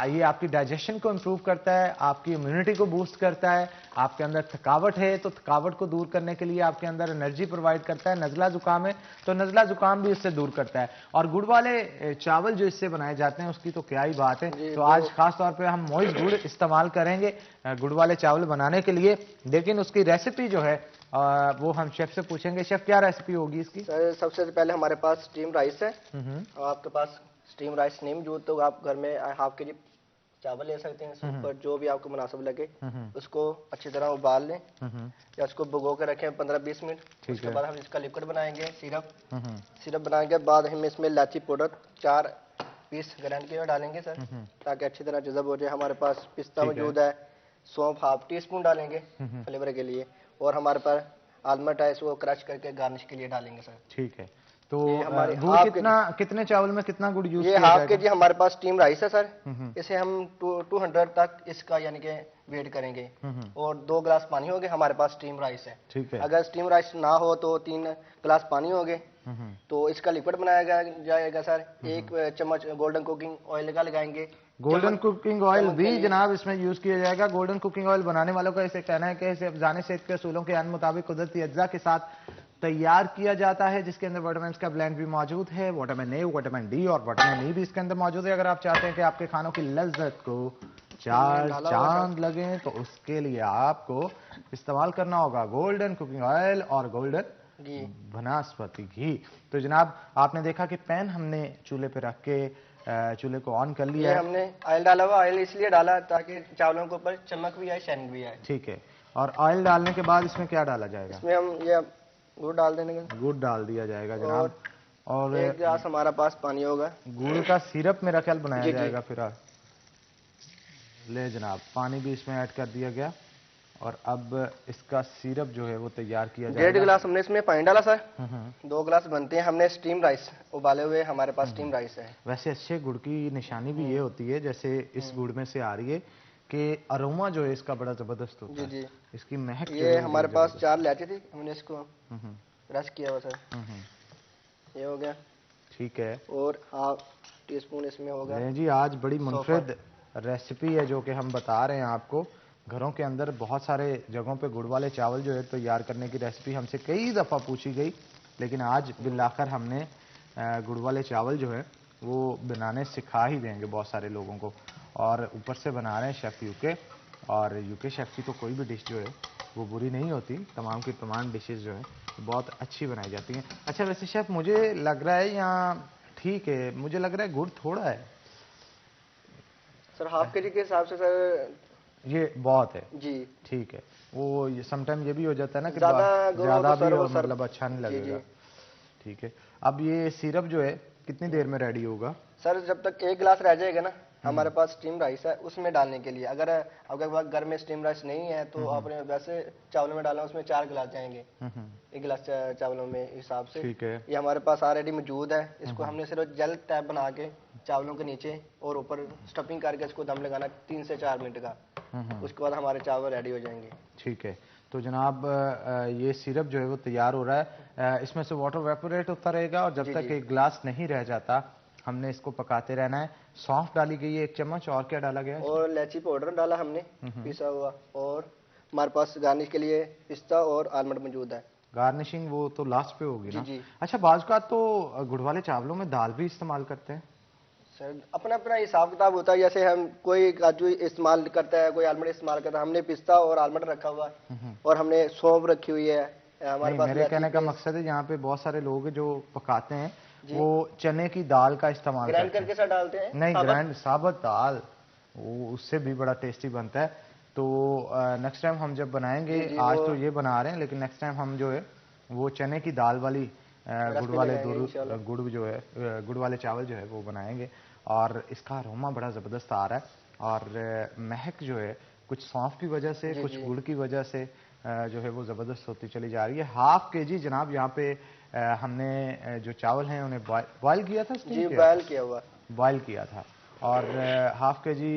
یہ آپ کی ڈائجیشن کو امپروو کرتا ہے، آپ کی امیونٹی کو بوسٹ کرتا ہے، آپ کے اندر تھکاوٹ ہے تو تھکاوٹ کو دور کرنے کے لیے آپ کے اندر انرجی پرووائڈ کرتا ہے، نزلہ زکام ہے تو نزلہ زکام بھی اس سے دور کرتا ہے، اور گڑ والے چاول جو اس سے بنائے جاتے ہیں اس کی تو کیا ہی بات ہے. تو آج خاص طور پہ ہم موئز گڑ استعمال کریں گے گڑ والے چاول بنانے کے لیے، لیکن اس کی ریسیپی جو ہے وہ ہم شیف سے پوچھیں گے. شیف کیا ریسیپی ہوگی اس کی؟ سر سب سے پہلے ہمارے پاس اسٹیم رائس ہے. آپ کے پاس اسٹیم رائس نہیں موجود تو آپ گھر میں ہاف کے جی چاول لے سکتے ہیں. اس پر جو بھی آپ کو مناسب لگے اس کو اچھی طرح ابال لیں یا اس کو بھگو کے رکھیں 15-20 منٹ. اس کے بعد ہم اس کا لکوڈ بنائیں گے. سیرپ بنائیں گے. بعد ہم اس میں الائچی پاؤڈر 4 پیس گرینڈ کے ڈالیں گے سر، تاکہ اچھی طرح جذب ہو جائے. ہمارے پاس پستہ موجود ہے. سونف ہاف ٹی اسپون ڈالیں گے فلیور کے لیے. اور ہمارے پاس آلمنڈ ہے، اس کو کرش کر کے گارنش کے لیے ڈالیں گے سر. ٹھیک ہے. تو گڑ کتنے چاول میں کتنا گڑ یوز کیا یہ ہاف کے جی ہمارے پاس اسٹیم رائس ہے سر. اسے ہم 200 تک اس کا یعنی کہ ویٹ کریں گے. اور 2 گلاس پانی ہوگے. ہمارے پاس اسٹیم رائس ہے. ٹھیک ہے. اگر اسٹیم رائس نہ ہو تو 3 گلاس پانی ہوگے. تو اس کا لکوڈ بنایا جائے گا سر. 1 چمچ گولڈن کوکنگ آئل کا لگائیں گے. گولڈن کوکنگ آئل بھی جناب اس میں یوز کیا جائے گا. گولڈن کوکنگ آئل بنانے والوں کا اسے کہنا ہے کہ اسے افزانہ صحت کے اصولوں کے عین مطابق قدرتی اجزاء کے ساتھ تیار کیا جاتا ہے، جس کے اندر وٹامنس کا بلینڈ بھی موجود ہے. وٹامن اے، وٹامن ڈی اور وٹامن ای بھی اس کے اندر موجود ہے. اگر آپ چاہتے ہیں کہ آپ کے کھانوں کی لذت کو 4 چاند لگیں تو اس کے لیے آپ کو استعمال کرنا ہوگا گولڈن کوکنگ آئل اور گولڈن بناسپتی گھی. تو جناب آپ نے دیکھا کہ پین ہم نے چولہے پہ رکھ کے چولہے کو آن کر لیا ہے. ہم نے آئل ڈالا ہوا. آئل اس لیے ڈالا تاکہ چاولوں کے اوپر چمک بھی آئے، شائننگ بھی آئے. ٹھیک ہے. اور آئل ڈالنے کے بعد اس میں کیا ڈالا جائے گا؟ اس میں ہم یہ گڑ ڈال دیں گے. گڑ ڈال دیا جائے گا جناب. اور 1 گلاس ہمارا پاس پانی ہوگا. گڑ کا سیرپ میرا خیال بنایا جائے گا. پھر لے جناب پانی بھی اس میں ایڈ کر دیا گیا اور اب اس کا سیرپ جو ہے وہ تیار کیا جائے گا. 1.5 گلاس ہم نے اس میں پانی ڈالا سر. 2 گلاس بنتے ہیں. ہم نے اسٹیم رائس ابالے ہوئے ہمارے پاس اسٹیم رائس ہے. ویسے اچھے گڑ کی نشانی بھی یہ ہوتی ہے جیسے اس گڑ میں سے آ رہی ہے کہ اروما جو ہے اس کا بڑا زبردست ہوتا ہے. اس کی مہک یہ ہمارے پاس 4 الائچی تھی. ہم نے اس کو کرش کیا ہوا سر. یہ ہو گیا. ٹھیک ہے. اور ہاف ٹی اسپون اس میں ہوگا. جی آج بڑی منفرد ریسیپی ہے جو کہ ہم بتا رہے ہیں آپ کو. گھروں کے اندر بہت سارے جگہوں پہ گڑ والے چاول جو ہے تیار کرنے کی ریسیپی ہم سے کئی دفعہ پوچھی گئی، لیکن آج بالآخر ہم نے گڑ والے چاول جو ہے وہ بنانے سکھا ہی دیں گے بہت سارے لوگوں کو. اور اوپر سے بنا رہے ہیں شیف یوکے. اور یوکے شیف کی تو کوئی بھی ڈش جو ہے وہ بری نہیں ہوتی. تمام کی تمام ڈشز جو ہیں بہت اچھی بنائی جاتی ہیں. اچھا ویسے شیف مجھے لگ رہا ہے یہاں ٹھیک ہے، مجھے لگ رہا ہے گڑ تھوڑا ہے سر. ہاف کے جی کے حساب سے سر یہ بہت ہے. جی ٹھیک ہے. وہ سم ٹائم یہ بھی ہو جاتا ہے نا کہ زیادہ بھی اور مطلب اچھا نہیں لگے گا. ٹھیک ہے. اب یہ سیرپ جو ہے کتنی دیر میں ریڈی ہوگا سر؟ جب تک 1 گلاس رہ جائے گا نا ہمارے پاس اسٹیم رائس ہے اس میں ڈالنے کے لیے. اگر آپ کے پاس گھر میں اسٹیم رائس نہیں ہے تو آپ نے ویسے چاولوں میں ڈالنا، اس میں 4 گلاس جائیں گے 1 گلاس چاولوں میں حساب سے. یہ ہمارے پاس آلریڈی موجود ہے. اس کو ہم نے صرف جیل ٹیپ بنا کے چاولوں کے نیچے اور اوپر اسٹفنگ کر کے اس کو دم لگانا 3 سے 4 منٹ کا. اس کے بعد ہمارے چاول ریڈی ہو جائیں گے. ٹھیک ہے. تو جناب یہ سیرپ جو ہے وہ تیار ہو رہا ہے. اس میں سے واٹر ویپوریٹ ہوتا رہے گا اور جب تک 1 گلاس نہیں رہ جاتا ہم نے اس کو پکاتے رہنا ہے. سونف ڈالی گئی ہے 1 چمچ. اور کیا ڈالا گیا ہے؟ اور الائچی پاؤڈر ڈالا ہم نے پیسا ہوا. اور ہمارے پاس گارنش کے لیے پستہ اور آلمنڈ موجود ہے. گارنشنگ وہ تو لاسٹ پہ ہوگی نا؟ اچھا بعض اوقات تو گڑ والے چاولوں میں دال بھی استعمال کرتے ہیں سر. اپنا اپنا حساب کتاب ہوتا ہے. جیسے ہم کوئی کاجو استعمال کرتا ہے، کوئی آلمنڈ استعمال کرتا ہے. ہم نے پستہ اور آلمنڈ رکھا ہوا ہے اور ہم نے سونف رکھی ہوئی ہے ہمارے پاس. میرے کہنے کا مقصد ہے یہاں پہ بہت سارے لوگ جو پکاتے ہیں وہ چنے کی دال کا استعمال گرینڈ کر کے سر ڈالتے ہیں. نہیں گرینڈ ثابت دال وہ اس سے بھی بڑا ٹیسٹی بنتا ہے. تو نیکسٹ ٹائم ہم جب بنائیں گے، آج تو یہ بنا رہے ہیں لیکن نیکسٹ ٹائم ہم جو ہے وہ چنے کی دال والی گڑ والے گڑ جو ہے گڑ والے چاول جو ہے وہ بنائیں گے. اور اس کا اروما بڑا زبردست آ رہا ہے اور مہک جو ہے کچھ سونف کی وجہ سے کچھ گڑ کی وجہ سے جو ہے وہ زبردست ہوتی چلی جا رہی ہے. ہاف کے جی جناب یہاں پہ ہم نے جو چاول ہیں انہیں بوائل کیا تھا. بوائل کیا ہوا بوائل کیا تھا. اور ہاف کے جی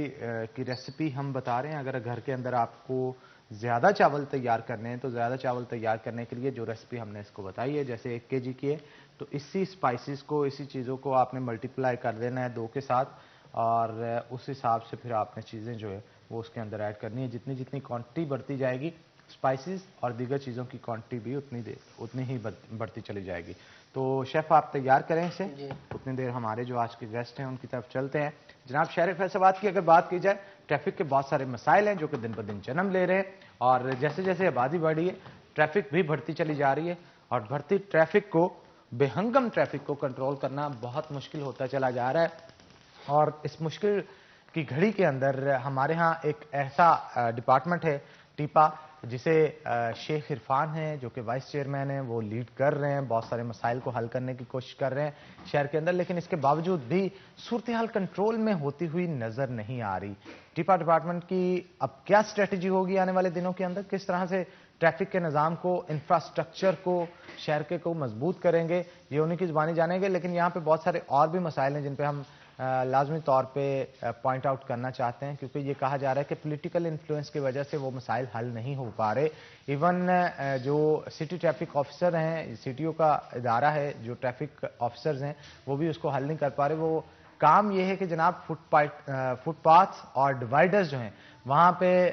کی ریسیپی ہم بتا رہے ہیں. اگر گھر کے اندر آپ کو زیادہ چاول تیار کرنے ہیں تو زیادہ چاول تیار کرنے کے لیے جو ریسیپی ہم نے اس کو بتائی ہے جیسے 1 kg کی ہے تو اسی اسپائسز کو اسی چیزوں کو آپ نے ملٹیپلائی کر دینا ہے 2 کے ساتھ اور اس حساب سے پھر آپ نے چیزیں جو ہے وہ اس کے اندر ایڈ کرنی ہے. جتنی جتنی کوانٹٹی بڑھتی جائے گی اسپائسز اور دیگر چیزوں کی کوانٹٹی بھی اتنی ہی بڑھتی چلی جائے گی. تو شیف آپ تیار کریں اسے, اتنی دیر ہمارے جو آج کے گیسٹ ہیں ان کی طرف چلتے ہیں. جناب شہر فیصل کی اگر بات کی جائے, ٹریفک کے بہت سارے مسائل ہیں جو کہ دن بدن جنم لے رہے ہیں, اور جیسے جیسے آبادی بڑھی ہے ٹریفک بھی بڑھتی چلی جا رہی ہے, اور بڑھتی ٹریفک کو, بے ہنگم ٹریفک کو کنٹرول کرنا بہت مشکل ہوتا چلا جا رہا ہے. اور اس مشکل کی گھڑی کے اندر ہمارے ہاں ایک ایسا ڈپارٹمنٹ ہے ٹیپا, جسے شیخ عرفان ہیں جو کہ وائس چیئرمین ہیں, وہ لیڈ کر رہے ہیں, بہت سارے مسائل کو حل کرنے کی کوشش کر رہے ہیں شہر کے اندر, لیکن اس کے باوجود بھی صورتحال کنٹرول میں ہوتی ہوئی نظر نہیں آ رہی. ٹیپا ڈپارٹمنٹ کی اب کیا اسٹریٹجی ہوگی آنے والے دنوں کے اندر, کس طرح سے ٹریفک کے نظام کو, انفراسٹرکچر کو, شہر کے کو مضبوط کریں گے, یہ انہیں کی زبانی جانیں گے. لیکن یہاں پہ بہت سارے اور بھی مسائل ہیں جن پہ ہم لازمی طور پہ پوائنٹ آؤٹ کرنا چاہتے ہیں, کیونکہ یہ کہا جا رہا ہے کہ پولیٹیکل انفلوئنس کی وجہ سے وہ مسائل حل نہیں ہو پا رہے. ایون جو سٹی ٹریفک آفیسر ہیں, سی ٹی او کا ادارہ ہے, جو ٹریفک آفیسرز ہیں وہ بھی اس کو حل نہیں کر پا رہے. وہ کام یہ ہے کہ جناب فٹ پاتھ اور ڈیوائڈرز جو ہیں وہاں پہ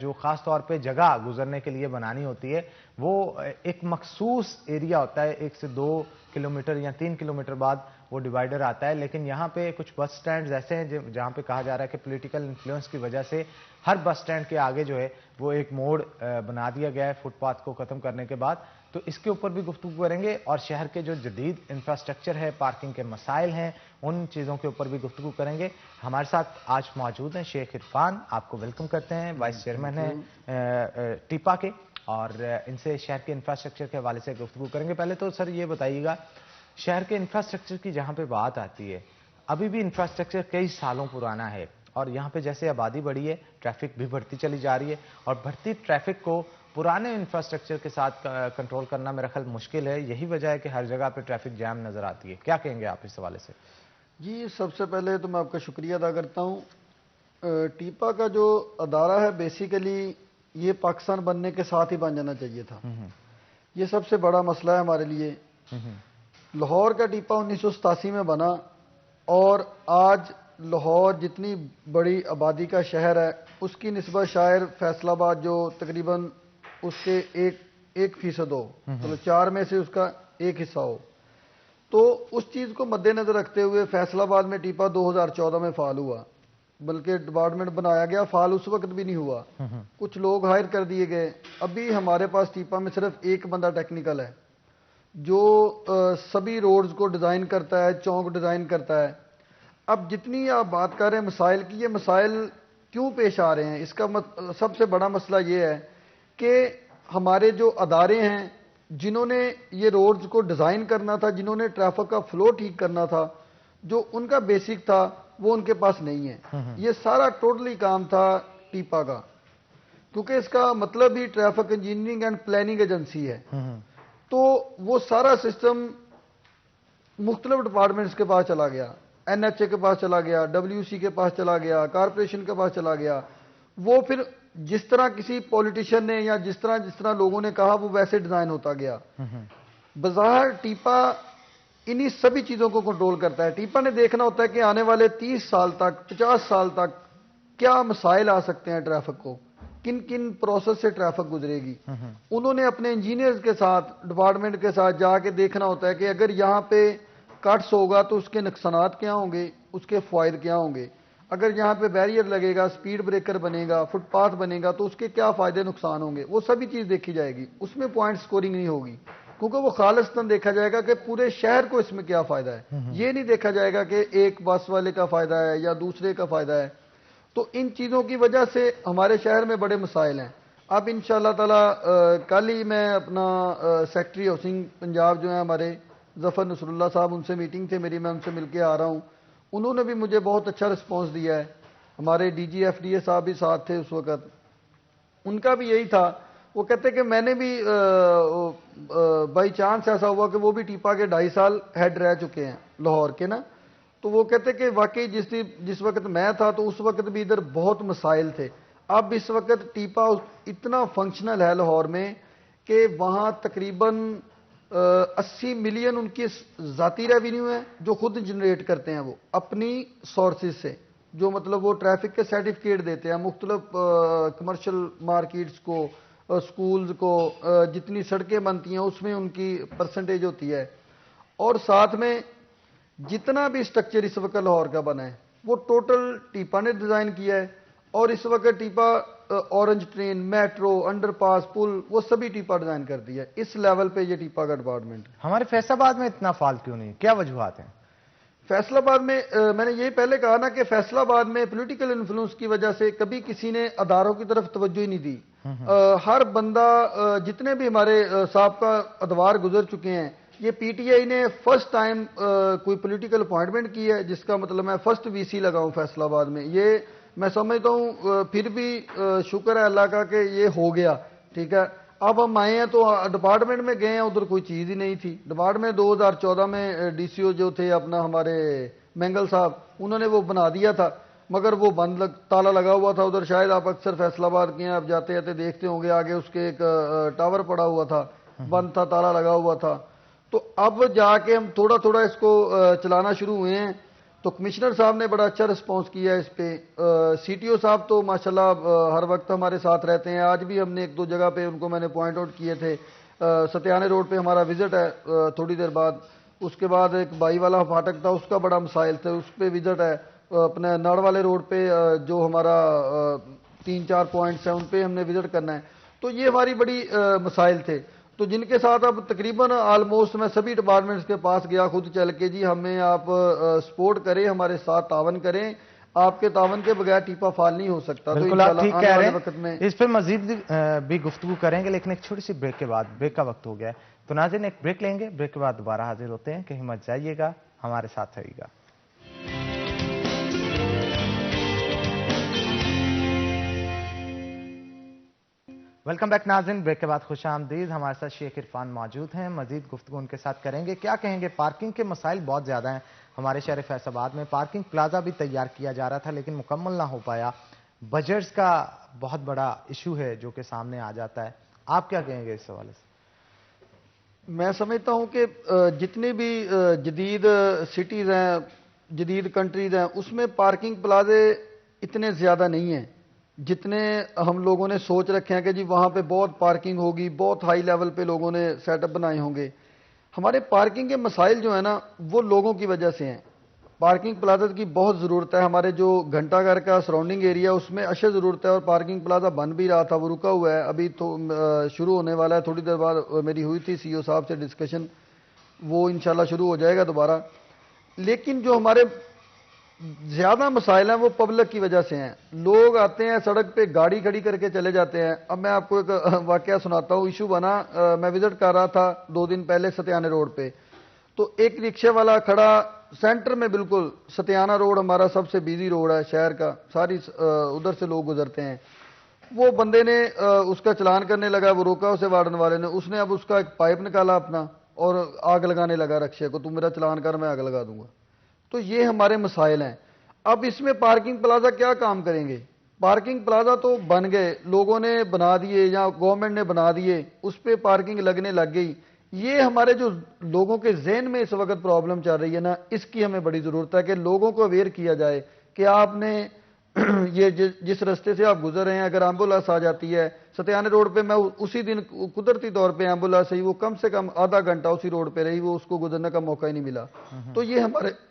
جو خاص طور پہ جگہ گزرنے کے لیے بنانی ہوتی ہے, وہ ایک مخصوص ایریا ہوتا ہے, 1 سے 2 کلومیٹر یا 3 کلومیٹر بعد وہ ڈیوائیڈر آتا ہے. لیکن یہاں پہ کچھ بس سٹینڈز ایسے ہیں جہاں پہ کہا جا رہا ہے کہ پولیٹیکل انفلوئنس کی وجہ سے ہر بس سٹینڈ کے آگے جو ہے وہ ایک موڑ بنا دیا گیا ہے فٹ پاتھ کو ختم کرنے کے بعد. تو اس کے اوپر بھی گفتگو کریں گے, اور شہر کے جو جدید انفراسٹرکچر ہے, پارکنگ کے مسائل ہیں, ان چیزوں کے اوپر بھی گفتگو کریں گے. ہمارے ساتھ آج موجود ہیں شیخ عرفان, آپ کو ویلکم کرتے ہیں, وائس چیئرمین ہیں ٹیپا کے, اور ان سے شہر کے انفراسٹرکچر کے حوالے سے گفتگو کریں گے. پہلے تو سر یہ بتائیے گا, شہر کے انفراسٹرکچر کی جہاں پہ بات آتی ہے, ابھی بھی انفراسٹرکچر کئی سالوں پرانا ہے, اور یہاں پہ جیسے آبادی بڑھی ہے ٹریفک بھی بڑھتی چلی جا رہی ہے, اور بڑھتی ٹریفک کو پرانے انفراسٹرکچر کے ساتھ کنٹرول کرنا میرا خیال مشکل ہے. یہی وجہ ہے کہ ہر جگہ پہ ٹریفک جام نظر آتی ہے. کیا کہیں گے آپ اس حوالے سے؟ جی, سب سے پہلے تو میں آپ کا شکریہ ادا کرتا ہوں. ٹیپا کا جو ادارہ ہے بیسیکلی یہ پاکستان بننے کے ساتھ ہی بن جانا چاہیے تھا. یہ سب سے بڑا مسئلہ ہے ہمارے لیے. لاہور کا ٹیپا 1987 میں بنا, اور آج لاہور جتنی بڑی آبادی کا شہر ہے اس کی نسبت شاید فیصل آباد جو تقریباً اس کے 1% ہو, چلو 4 میں سے اس کا 1 حصہ ہو. تو اس چیز کو مد نظر رکھتے ہوئے فیصل آباد میں ٹیپا 2014 میں فعال ہوا, بلکہ ڈپارٹمنٹ بنایا گیا, فعال اس وقت بھی نہیں ہوا, کچھ لوگ ہائر کر دیے گئے. ابھی ہمارے پاس ٹیپا میں صرف ایک بندہ ٹیکنیکل ہے جو سبھی روڈز کو ڈیزائن کرتا ہے, چونک ڈیزائن کرتا ہے. اب جتنی آپ بات کر رہے ہیں مسائل کی, یہ مسائل کیوں پیش آ رہے ہیں, اس کا سب سے بڑا مسئلہ یہ ہے کہ ہمارے جو ادارے ہیں جنہوں نے یہ روڈز کو ڈیزائن کرنا تھا, جنہوں نے ٹریفک کا فلو ٹھیک کرنا تھا, جو ان کا بیسک تھا وہ ان کے پاس نہیں ہے. یہ سارا ٹوٹلی کام تھا ٹیپا کا, کیونکہ اس کا مطلب ہی traffic engineering and planning agency ہے. تو وہ سارا سسٹم مختلف ڈپارٹمنٹس کے پاس چلا گیا, NHA کے پاس چلا گیا, WC کے پاس چلا گیا, کارپوریشن کے پاس چلا گیا. وہ پھر جس طرح کسی پولیٹیشین نے یا جس طرح لوگوں نے کہا وہ ویسے ڈیزائن ہوتا گیا. بظاہر ٹیپا انہی سبھی چیزوں کو کنٹرول کرتا ہے. ٹیپا نے دیکھنا ہوتا ہے کہ آنے والے 30 سال تک 50 سال تک کیا مسائل آ سکتے ہیں ٹریفک کو, کن کن پروسیس سے ٹریفک گزرے گی. انہوں نے اپنے انجینئرز کے ساتھ, ڈپارٹمنٹ کے ساتھ جا کے دیکھنا ہوتا ہے کہ اگر یہاں پہ کٹس ہوگا تو اس کے نقصانات کیا ہوں گے, اس کے فوائد کیا ہوں گے. اگر یہاں پہ بیریئر لگے گا, سپیڈ بریکر بنے گا, فٹ پاتھ بنے گا, تو اس کے کیا فائدے نقصان ہوں گے. وہ سبھی چیز دیکھی جائے گی. اس میں پوائنٹ سکورنگ نہیں ہوگی, کیونکہ وہ خالصتاً دیکھا جائے گا کہ پورے شہر کو اس میں کیا فائدہ ہے. یہ نہیں دیکھا جائے گا کہ ایک بس والے کا فائدہ ہے یا دوسرے کا فائدہ ہے. تو ان چیزوں کی وجہ سے ہمارے شہر میں بڑے مسائل ہیں. اب انشاءاللہ تعالی کل ہی میں اپنا سیکٹری ہاؤسنگ پنجاب جو ہیں ہمارے ظفر نصر اللہ صاحب, ان سے میٹنگ تھے میری, میں ان سے مل کے آ رہا ہوں. انہوں نے بھی مجھے بہت اچھا رسپانس دیا ہے. ہمارے DG FDA صاحب بھی ساتھ تھے اس وقت, ان کا بھی یہی تھا. وہ کہتے کہ میں نے بھی بائی چانس ایسا ہوا کہ وہ بھی ٹیپا کے 2.5 سال ہیڈ رہ چکے ہیں لاہور کے نا. تو وہ کہتے کہ واقعی جس وقت میں تھا تو اس وقت بھی ادھر بہت مسائل تھے. اب اس وقت ٹیپا اتنا فنکشنل ہے لاہور میں کہ وہاں تقریباً 80 ملین ان کی ذاتی ریونیو ہے جو خود جنریٹ کرتے ہیں وہ اپنی سورسز سے، جو مطلب وہ ٹریفک کے سرٹیفکیٹ دیتے ہیں مختلف کمرشل مارکیٹس کو، سکولز کو، جتنی سڑکیں بنتی ہیں اس میں ان کی پرسنٹیج ہوتی ہے، اور ساتھ میں جتنا بھی اسٹرکچر اس وقت لاہور کا بنا ہے وہ ٹوٹل ٹیپا نے ڈیزائن کیا ہے، اور اس وقت ٹیپا اورنج ٹرین، میٹرو، انڈر پاس، پل، وہ سبھی ٹیپا ڈیزائن کر دیا ہے۔ اس لیول پہ یہ ٹیپا کا ڈپارٹمنٹ ہے۔ ہمارے فیصل آباد میں اتنا فال کیوں نہیں؟ کیا وجوہات ہیں؟ فیصل آباد میں میں نے یہی پہلے کہا نا کہ فیصل آباد میں پولیٹیکل انفلوئنس کی وجہ سے کبھی کسی نے اداروں کی طرف توجہ ہی نہیں دی۔ ہر بندہ، جتنے بھی ہمارے سابقہ ادوار گزر چکے ہیں، یہ پی ٹی آئی نے فرسٹ ٹائم کوئی پولیٹیکل اپوائنٹمنٹ کی ہے، جس کا مطلب میں فرسٹ وی سی لگا ہوں فیصل آباد میں۔ یہ میں سمجھتا ہوں پھر بھی شکر ہے اللہ کا کہ یہ ہو گیا، ٹھیک ہے۔ اب ہم آئے ہیں تو ڈپارٹمنٹ میں گئے ہیں، ادھر کوئی چیز ہی نہیں تھی ڈپارٹمنٹ۔ 2014 میں ڈی سی او جو تھے اپنا ہمارے مینگل صاحب، انہوں نے وہ بنا دیا تھا، مگر وہ بند تالا لگا ہوا تھا ادھر۔ شاید آپ اکثر فیصل آباد کے ہیں، آپ جاتے آتے دیکھتے ہوں گے، آگے اس کے ایک ٹاور پڑا ہوا تھا، بند تھا، تالا لگا ہوا تھا۔ تو اب جا کے ہم تھوڑا تھوڑا اس کو چلانا شروع ہوئے ہیں، تو کمشنر صاحب نے بڑا اچھا رسپانس کیا ہے اس پہ۔ سی ٹی او صاحب تو ماشاءاللہ ہر وقت ہمارے ساتھ رہتے ہیں، آج بھی ہم نے ایک دو جگہ پہ ان کو میں نے پوائنٹ آؤٹ کیے تھے۔ ستیانے روڈ پہ ہمارا وزٹ ہے تھوڑی دیر بعد، اس کے بعد ایک بائی والا فاٹک تھا، اس کا بڑا مسائل تھا، اس پہ وزٹ ہے۔ اپنے نڑ والے روڈ پہ جو ہمارا 3-4 پوائنٹس ہیں ان پہ ہم نے وزٹ کرنا ہے۔ تو یہ ہماری بڑی مسائل تھے، تو جن کے ساتھ اب تقریباً آلموسٹ میں سبھی ڈپارٹمنٹس کے پاس گیا خود چل کے، جی ہمیں آپ سپورٹ کریں، ہمارے ساتھ تعاون کریں، آپ کے تعاون کے بغیر ٹیپا فال نہیں ہو سکتا۔ بالکل آپ ٹھیک کہہ رہے ہیں، اس پہ مزید بھی گفتگو کریں گے، لیکن ایک چھوٹی سی بریک کے بعد، بریک کا وقت ہو گیا ہے، تو ناظرین ایک بریک لیں گے، بریک کے بعد دوبارہ حاضر ہوتے ہیں، کہیں مت جائیے گا، ہمارے ساتھ رہیے گا۔ ویلکم بیک ناظرین، بریک کے بعد خوش آمدید۔ ہمارے ساتھ شیخ عرفان موجود ہیں، مزید گفتگو ان کے ساتھ کریں گے۔ کیا کہیں گے، پارکنگ کے مسائل بہت زیادہ ہیں ہمارے شہر فیصل آباد میں۔ پارکنگ پلازا بھی تیار کیا جا رہا تھا لیکن مکمل نہ ہو پایا۔ بجٹس کا بہت بڑا ایشو ہے جو کہ سامنے آ جاتا ہے، آپ کیا کہیں گے اس حوالے سے؟ میں سمجھتا ہوں کہ جتنی بھی جدید سٹیز ہیں، جدید کنٹریز ہیں، اس میں پارکنگ پلازے اتنے زیادہ نہیں ہیں جتنے ہم لوگوں نے سوچ رکھے ہیں کہ جی وہاں پہ بہت پارکنگ ہوگی، بہت ہائی لیول پہ لوگوں نے سیٹ اپ بنائے ہوں گے۔ ہمارے پارکنگ کے مسائل جو ہیں نا وہ لوگوں کی وجہ سے ہیں۔ پارکنگ پلازا کی بہت ضرورت ہے، ہمارے جو گھنٹہ گھر کا سراؤنڈنگ ایریا اس میں اشد ضرورت ہے، اور پارکنگ پلازا بن بھی رہا تھا، وہ رکا ہوا ہے، ابھی تو شروع ہونے والا ہے، تھوڑی دیر بعد میری ہوئی تھی سی او صاحب سے ڈسکشن، وہ انشاءاللہ شروع ہو جائے گا دوبارہ۔ لیکن جو ہمارے زیادہ مسائل ہیں وہ پبلک کی وجہ سے ہیں۔ لوگ آتے ہیں سڑک پہ گاڑی کھڑی کر کے چلے جاتے ہیں۔ اب میں آپ کو ایک واقعہ سناتا ہوں، ایشو بنا، میں وزٹ کر رہا تھا 2 دن پہلے ستیانے روڈ پہ، تو ایک رکشے والا کھڑا سینٹر میں، بالکل ستیانہ روڈ ہمارا سب سے بیزی روڈ ہے شہر کا، ساری ادھر سے لوگ گزرتے ہیں۔ وہ بندے نے اس کا چلان کرنے لگا، وہ روکا اسے وارڈن والے نے، اس نے اب اس کا ایک پائپ نکالا اپنا اور آگ لگانے لگا رکشے کو، تم میرا چلان کر میں آگ لگا دوں گا۔ تو یہ ہمارے مسائل ہیں۔ اب اس میں پارکنگ پلازا کیا کام کریں گے؟ پارکنگ پلازا تو بن گئے، لوگوں نے بنا دیے یا گورنمنٹ نے بنا دیے، اس پہ پارکنگ لگنے لگ گئی۔ یہ ہمارے جو لوگوں کے ذہن میں اس وقت پرابلم چل رہی ہے نا، اس کی ہمیں بڑی ضرورت ہے کہ لوگوں کو اویئر کیا جائے کہ آپ نے یہ جس رستے سے آپ گزر رہے ہیں، اگر ایمبولینس آ جاتی ہے ستیانے روڈ پہ، میں اسی دن قدرتی طور پہ ایمبولینس وہ کم سے کم آدھا گھنٹہ اسی روڈ پہ رہی، وہ اس کو گزرنے کا موقع ہی نہیں ملا۔ تو یہ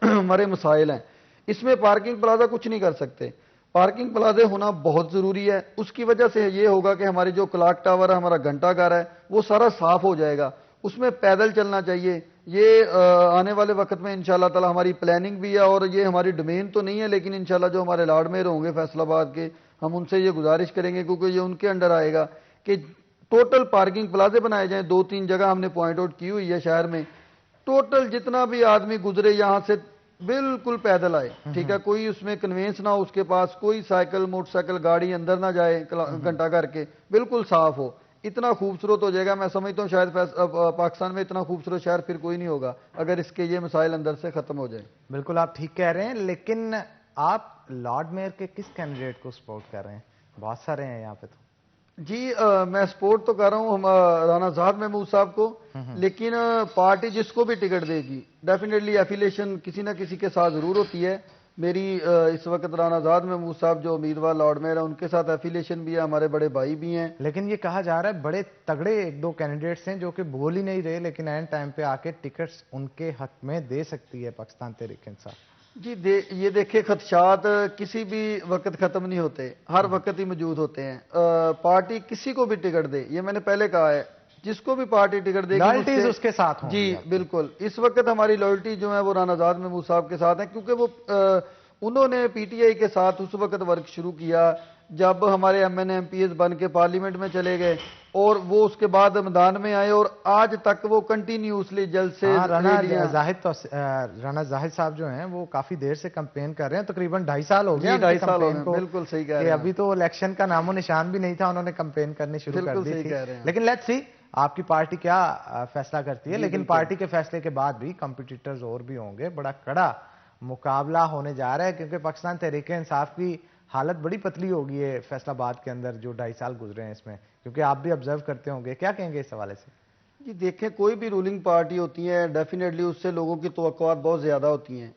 ہمارے مسائل ہیں، اس میں پارکنگ پلازا کچھ نہیں کر سکتے۔ پارکنگ پلازے ہونا بہت ضروری ہے، اس کی وجہ سے یہ ہوگا کہ ہماری جو کلاک ٹاور ہے، ہمارا گھنٹہ گھر ہے، وہ سارا صاف ہو جائے گا، اس میں پیدل چلنا چاہیے۔ یہ آنے والے وقت میں انشاءاللہ تعالی ہماری پلاننگ بھی ہے، اور یہ ہماری ڈومین تو نہیں ہے، لیکن انشاءاللہ جو ہمارے لارڈ میئر ہوں گے فیصل آباد کے، ہم ان سے یہ گزارش کریں گے، کیونکہ یہ ان کے انڈر آئے گا کہ ٹوٹل پارکنگ پلازے بنائے جائیں۔ 2-3 جگہ ہم نے پوائنٹ آؤٹ کی ہوئی ہے شہر میں، ٹوٹل جتنا بھی آدمی گزرے یہاں سے بالکل پیدل آئے، ٹھیک ہے، کوئی اس میں کنوینس نہ ہو، اس کے پاس کوئی سائیکل موٹر سائیکل گاڑی اندر نہ جائے، گھنٹہ گھر کے بالکل صاف ہو، اتنا خوبصورت ہو جائے گا۔ میں سمجھتا ہوں شاید پاکستان میں اتنا خوبصورت شہر پھر کوئی نہیں ہوگا اگر اس کے یہ مسائل اندر سے ختم ہو جائیں۔ بالکل آپ ٹھیک کہہ رہے ہیں، لیکن آپ لارڈ میئر کے کس کینڈیڈیٹ کو سپورٹ کر رہے ہیں؟ بہت سارے ہیں یہاں پہ تو۔ جی میں سپورٹ تو کر رہا ہوں رانا زاہد محمود صاحب کو، لیکن پارٹی جس کو بھی ٹکٹ دے گی ڈیفینیٹلی ایفیلیشن کسی نہ کسی کے ساتھ ضرور ہوتی ہے. میری اس وقت رانا زاہد محمود صاحب جو امیدوار لارڈ میئر ہیں ان کے ساتھ ایفیلیشن بھی ہے، ہمارے بڑے بھائی بھی ہیں. لیکن یہ کہا جا رہا ہے بڑے تگڑے ایک دو کینڈیڈیٹس ہیں جو کہ بول ہی نہیں رہے، لیکن اینڈ ٹائم پہ آ کے ٹکٹس ان کے حق میں دے سکتی ہے پاکستان تحریک انصاف. جی یہ دیکھیں خدشات کسی بھی وقت ختم نہیں ہوتے، ہر وقت ہی موجود ہوتے ہیں. پارٹی کسی کو بھی ٹکٹ دے، یہ میں نے پہلے کہا ہے، جس کو بھی پارٹی ٹکٹ دے گی لائلٹیز اس کے ساتھ ہوں. جی بالکل. اس وقت ہماری لائلٹی جو ہے وہ رانا زاہد محمود صاحب کے ساتھ ہیں، کیونکہ وہ انہوں نے پی ٹی آئی کے ساتھ اس وقت ورک شروع کیا جب ہمارے M N A M P s بن کے پارلیمنٹ میں چلے گئے، اور وہ اس کے بعد میدان میں آئے اور آج تک وہ کنٹینیوسلی جلد سے رانا زاہد صاحب جو ہیں وہ کافی دیر سے کمپین کر رہے ہیں، تقریباً 2.5 سال ہو گئے. 2.5 سال ہو گئے، بالکل صحیح کہہ رہے ہیں. ابھی تو الیکشن کا نام و نشان بھی نہیں تھا، انہوں نے کمپین کرنی شروع کر دی تھی. لیکن لیٹس سی آپ کی پارٹی کیا فیصلہ کرتی ہے. لیکن پارٹی کے فیصلے کے بعد بھی کمپیٹیٹرز اور بھی ہوں گے، بڑا کڑا مقابلہ ہونے جا رہا ہے، کیونکہ پاکستان تحریک انصاف کی حالت بڑی پتلی ہوگی ہے فیصل آباد کے اندر جو 2.5 سال گزرے ہیں اس میں، کیونکہ آپ بھی آبزرو کرتے ہوں گے. کیا کہیں گے اس حوالے سے؟ جی دیکھیں، کوئی بھی رولنگ پارٹی ہوتی ہے ڈیفینیٹلی اس سے لوگوں کی توقعات بہت زیادہ ہوتی ہیں.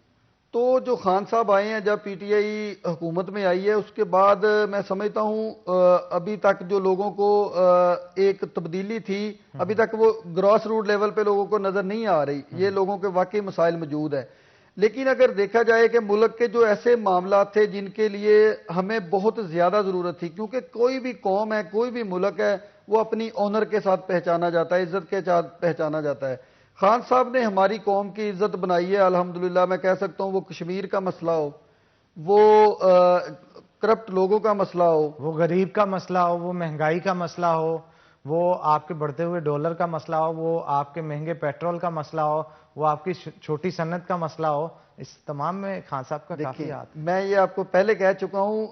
تو جو خان صاحب آئے ہیں جب پی ٹی آئی حکومت میں آئی ہے، اس کے بعد میں سمجھتا ہوں ابھی تک جو لوگوں کو ایک تبدیلی تھی، ابھی تک وہ گراس روٹ لیول پہ لوگوں کو نظر نہیں آ رہی. یہ لوگوں کے واقعی مسائل موجود ہیں. لیکن اگر دیکھا جائے کہ ملک کے جو ایسے معاملات تھے جن کے لیے ہمیں بہت زیادہ ضرورت تھی، کیونکہ کوئی بھی قوم ہے، کوئی بھی ملک ہے، وہ اپنی آنر کے ساتھ پہچانا جاتا ہے، عزت کے ساتھ پہچانا جاتا ہے. خان صاحب نے ہماری قوم کی عزت بنائی ہے الحمدللہ. میں کہہ سکتا ہوں وہ کشمیر کا مسئلہ ہو، وہ کرپٹ لوگوں کا مسئلہ ہو، وہ غریب کا مسئلہ ہو، وہ مہنگائی کا مسئلہ ہو، وہ آپ کے بڑھتے ہوئے ڈالر کا مسئلہ ہو، وہ آپ کے مہنگے پیٹرول کا مسئلہ ہو، وہ آپ کی چھوٹی صنعت کا مسئلہ ہو، اس تمام میں خان صاحب کا کافی ہاتھ. میں یہ آپ کو پہلے کہہ چکا ہوں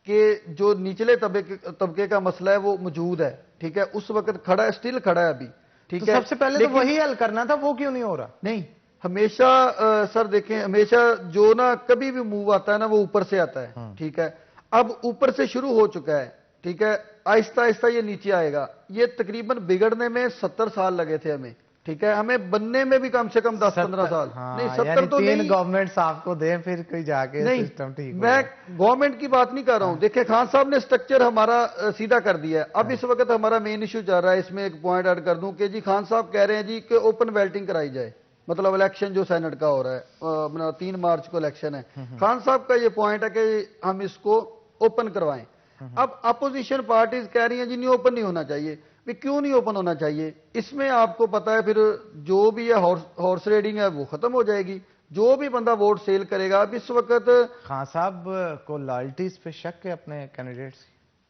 کہ جو نچلے طبقے کا مسئلہ ہے وہ موجود ہے، ٹھیک ہے، اس وقت کھڑا ہے، سٹل کھڑا ہے ابھی، ٹھیک ہے. سب سے پہلے تو وہی حل کرنا تھا، وہ کیوں نہیں ہو رہا؟ نہیں، ہمیشہ سر دیکھیں، ہمیشہ جو نا کبھی بھی موو آتا ہے نا وہ اوپر سے آتا ہے، ٹھیک ہے. اب اوپر سے شروع ہو چکا ہے، ٹھیک ہے، آہستہ آہستہ یہ نیچے آئے گا. یہ تقریباً بگڑنے میں 70 سال لگے تھے ہمیں، ٹھیک ہے، ہمیں بننے میں بھی کم سے کم 10-15 سال. نہیں 70 تو نہیں، 3 گورنمنٹس آپ کو دیں پھر کوئی جا کے سسٹم ٹھیک. میں گورنمنٹ کی بات نہیں کر رہا ہوں. دیکھیں خان صاحب نے سٹرکچر ہمارا سیدھا کر دیا ہے. اب اس وقت ہمارا مین ایشو چل رہا ہے، اس میں ایک پوائنٹ ایڈ کر دوں کہ جی خان صاحب کہہ رہے ہیں جی کہ اوپن ویلٹنگ کرائی جائے، مطلب الیکشن جو سینٹ کا ہو رہا ہے 3 مارچ کو الیکشن ہے. خان صاحب کا یہ پوائنٹ ہے کہ ہم اس کو اوپن کروائیں. اب اپوزیشن پارٹیز کہہ رہی ہیں جی نہیں اوپن نہیں ہونا چاہیے. کیوں نہیں اوپن ہونا چاہیے؟ اس میں آپ کو پتا ہے پھر جو بھی ہے ہارس ریڈنگ ہے وہ ختم ہو جائے گی. جو بھی بندہ ووٹ سیل کرے گا. اب اس وقت خان صاحب کو لائلٹیز پہ شک ہے اپنے کینڈیڈیٹس؟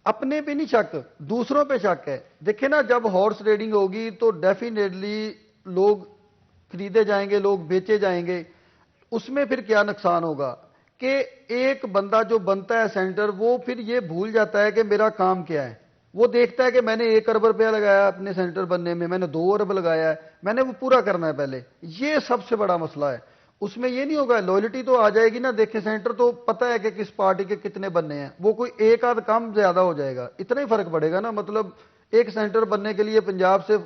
اپنے پہ نہیں شک، دوسروں پہ شک ہے. دیکھیں نا، جب ہارس ریڈنگ ہوگی تو ڈیفینیٹلی لوگ خریدے جائیں گے، لوگ بیچے جائیں گے. اس میں پھر کیا نقصان ہوگا کہ ایک بندہ جو بنتا ہے سینٹر، وہ پھر یہ بھول جاتا ہے کہ میرا کام کیا ہے. وہ دیکھتا ہے کہ میں نے 1 ارب روپیہ لگایا اپنے سینٹر بننے میں نے 2 ارب لگایا ہے، میں نے وہ پورا کرنا ہے پہلے. یہ سب سے بڑا مسئلہ ہے. اس میں یہ نہیں ہوگا، لوئلٹی تو آ جائے گی نا. دیکھیں سینٹر تو پتہ ہے کہ کس پارٹی کے کتنے بننے ہیں، وہ کوئی ایک آدھ کم زیادہ ہو جائے گا، اتنا ہی فرق پڑے گا نا. مطلب ایک سینٹر بننے کے لیے پنجاب سے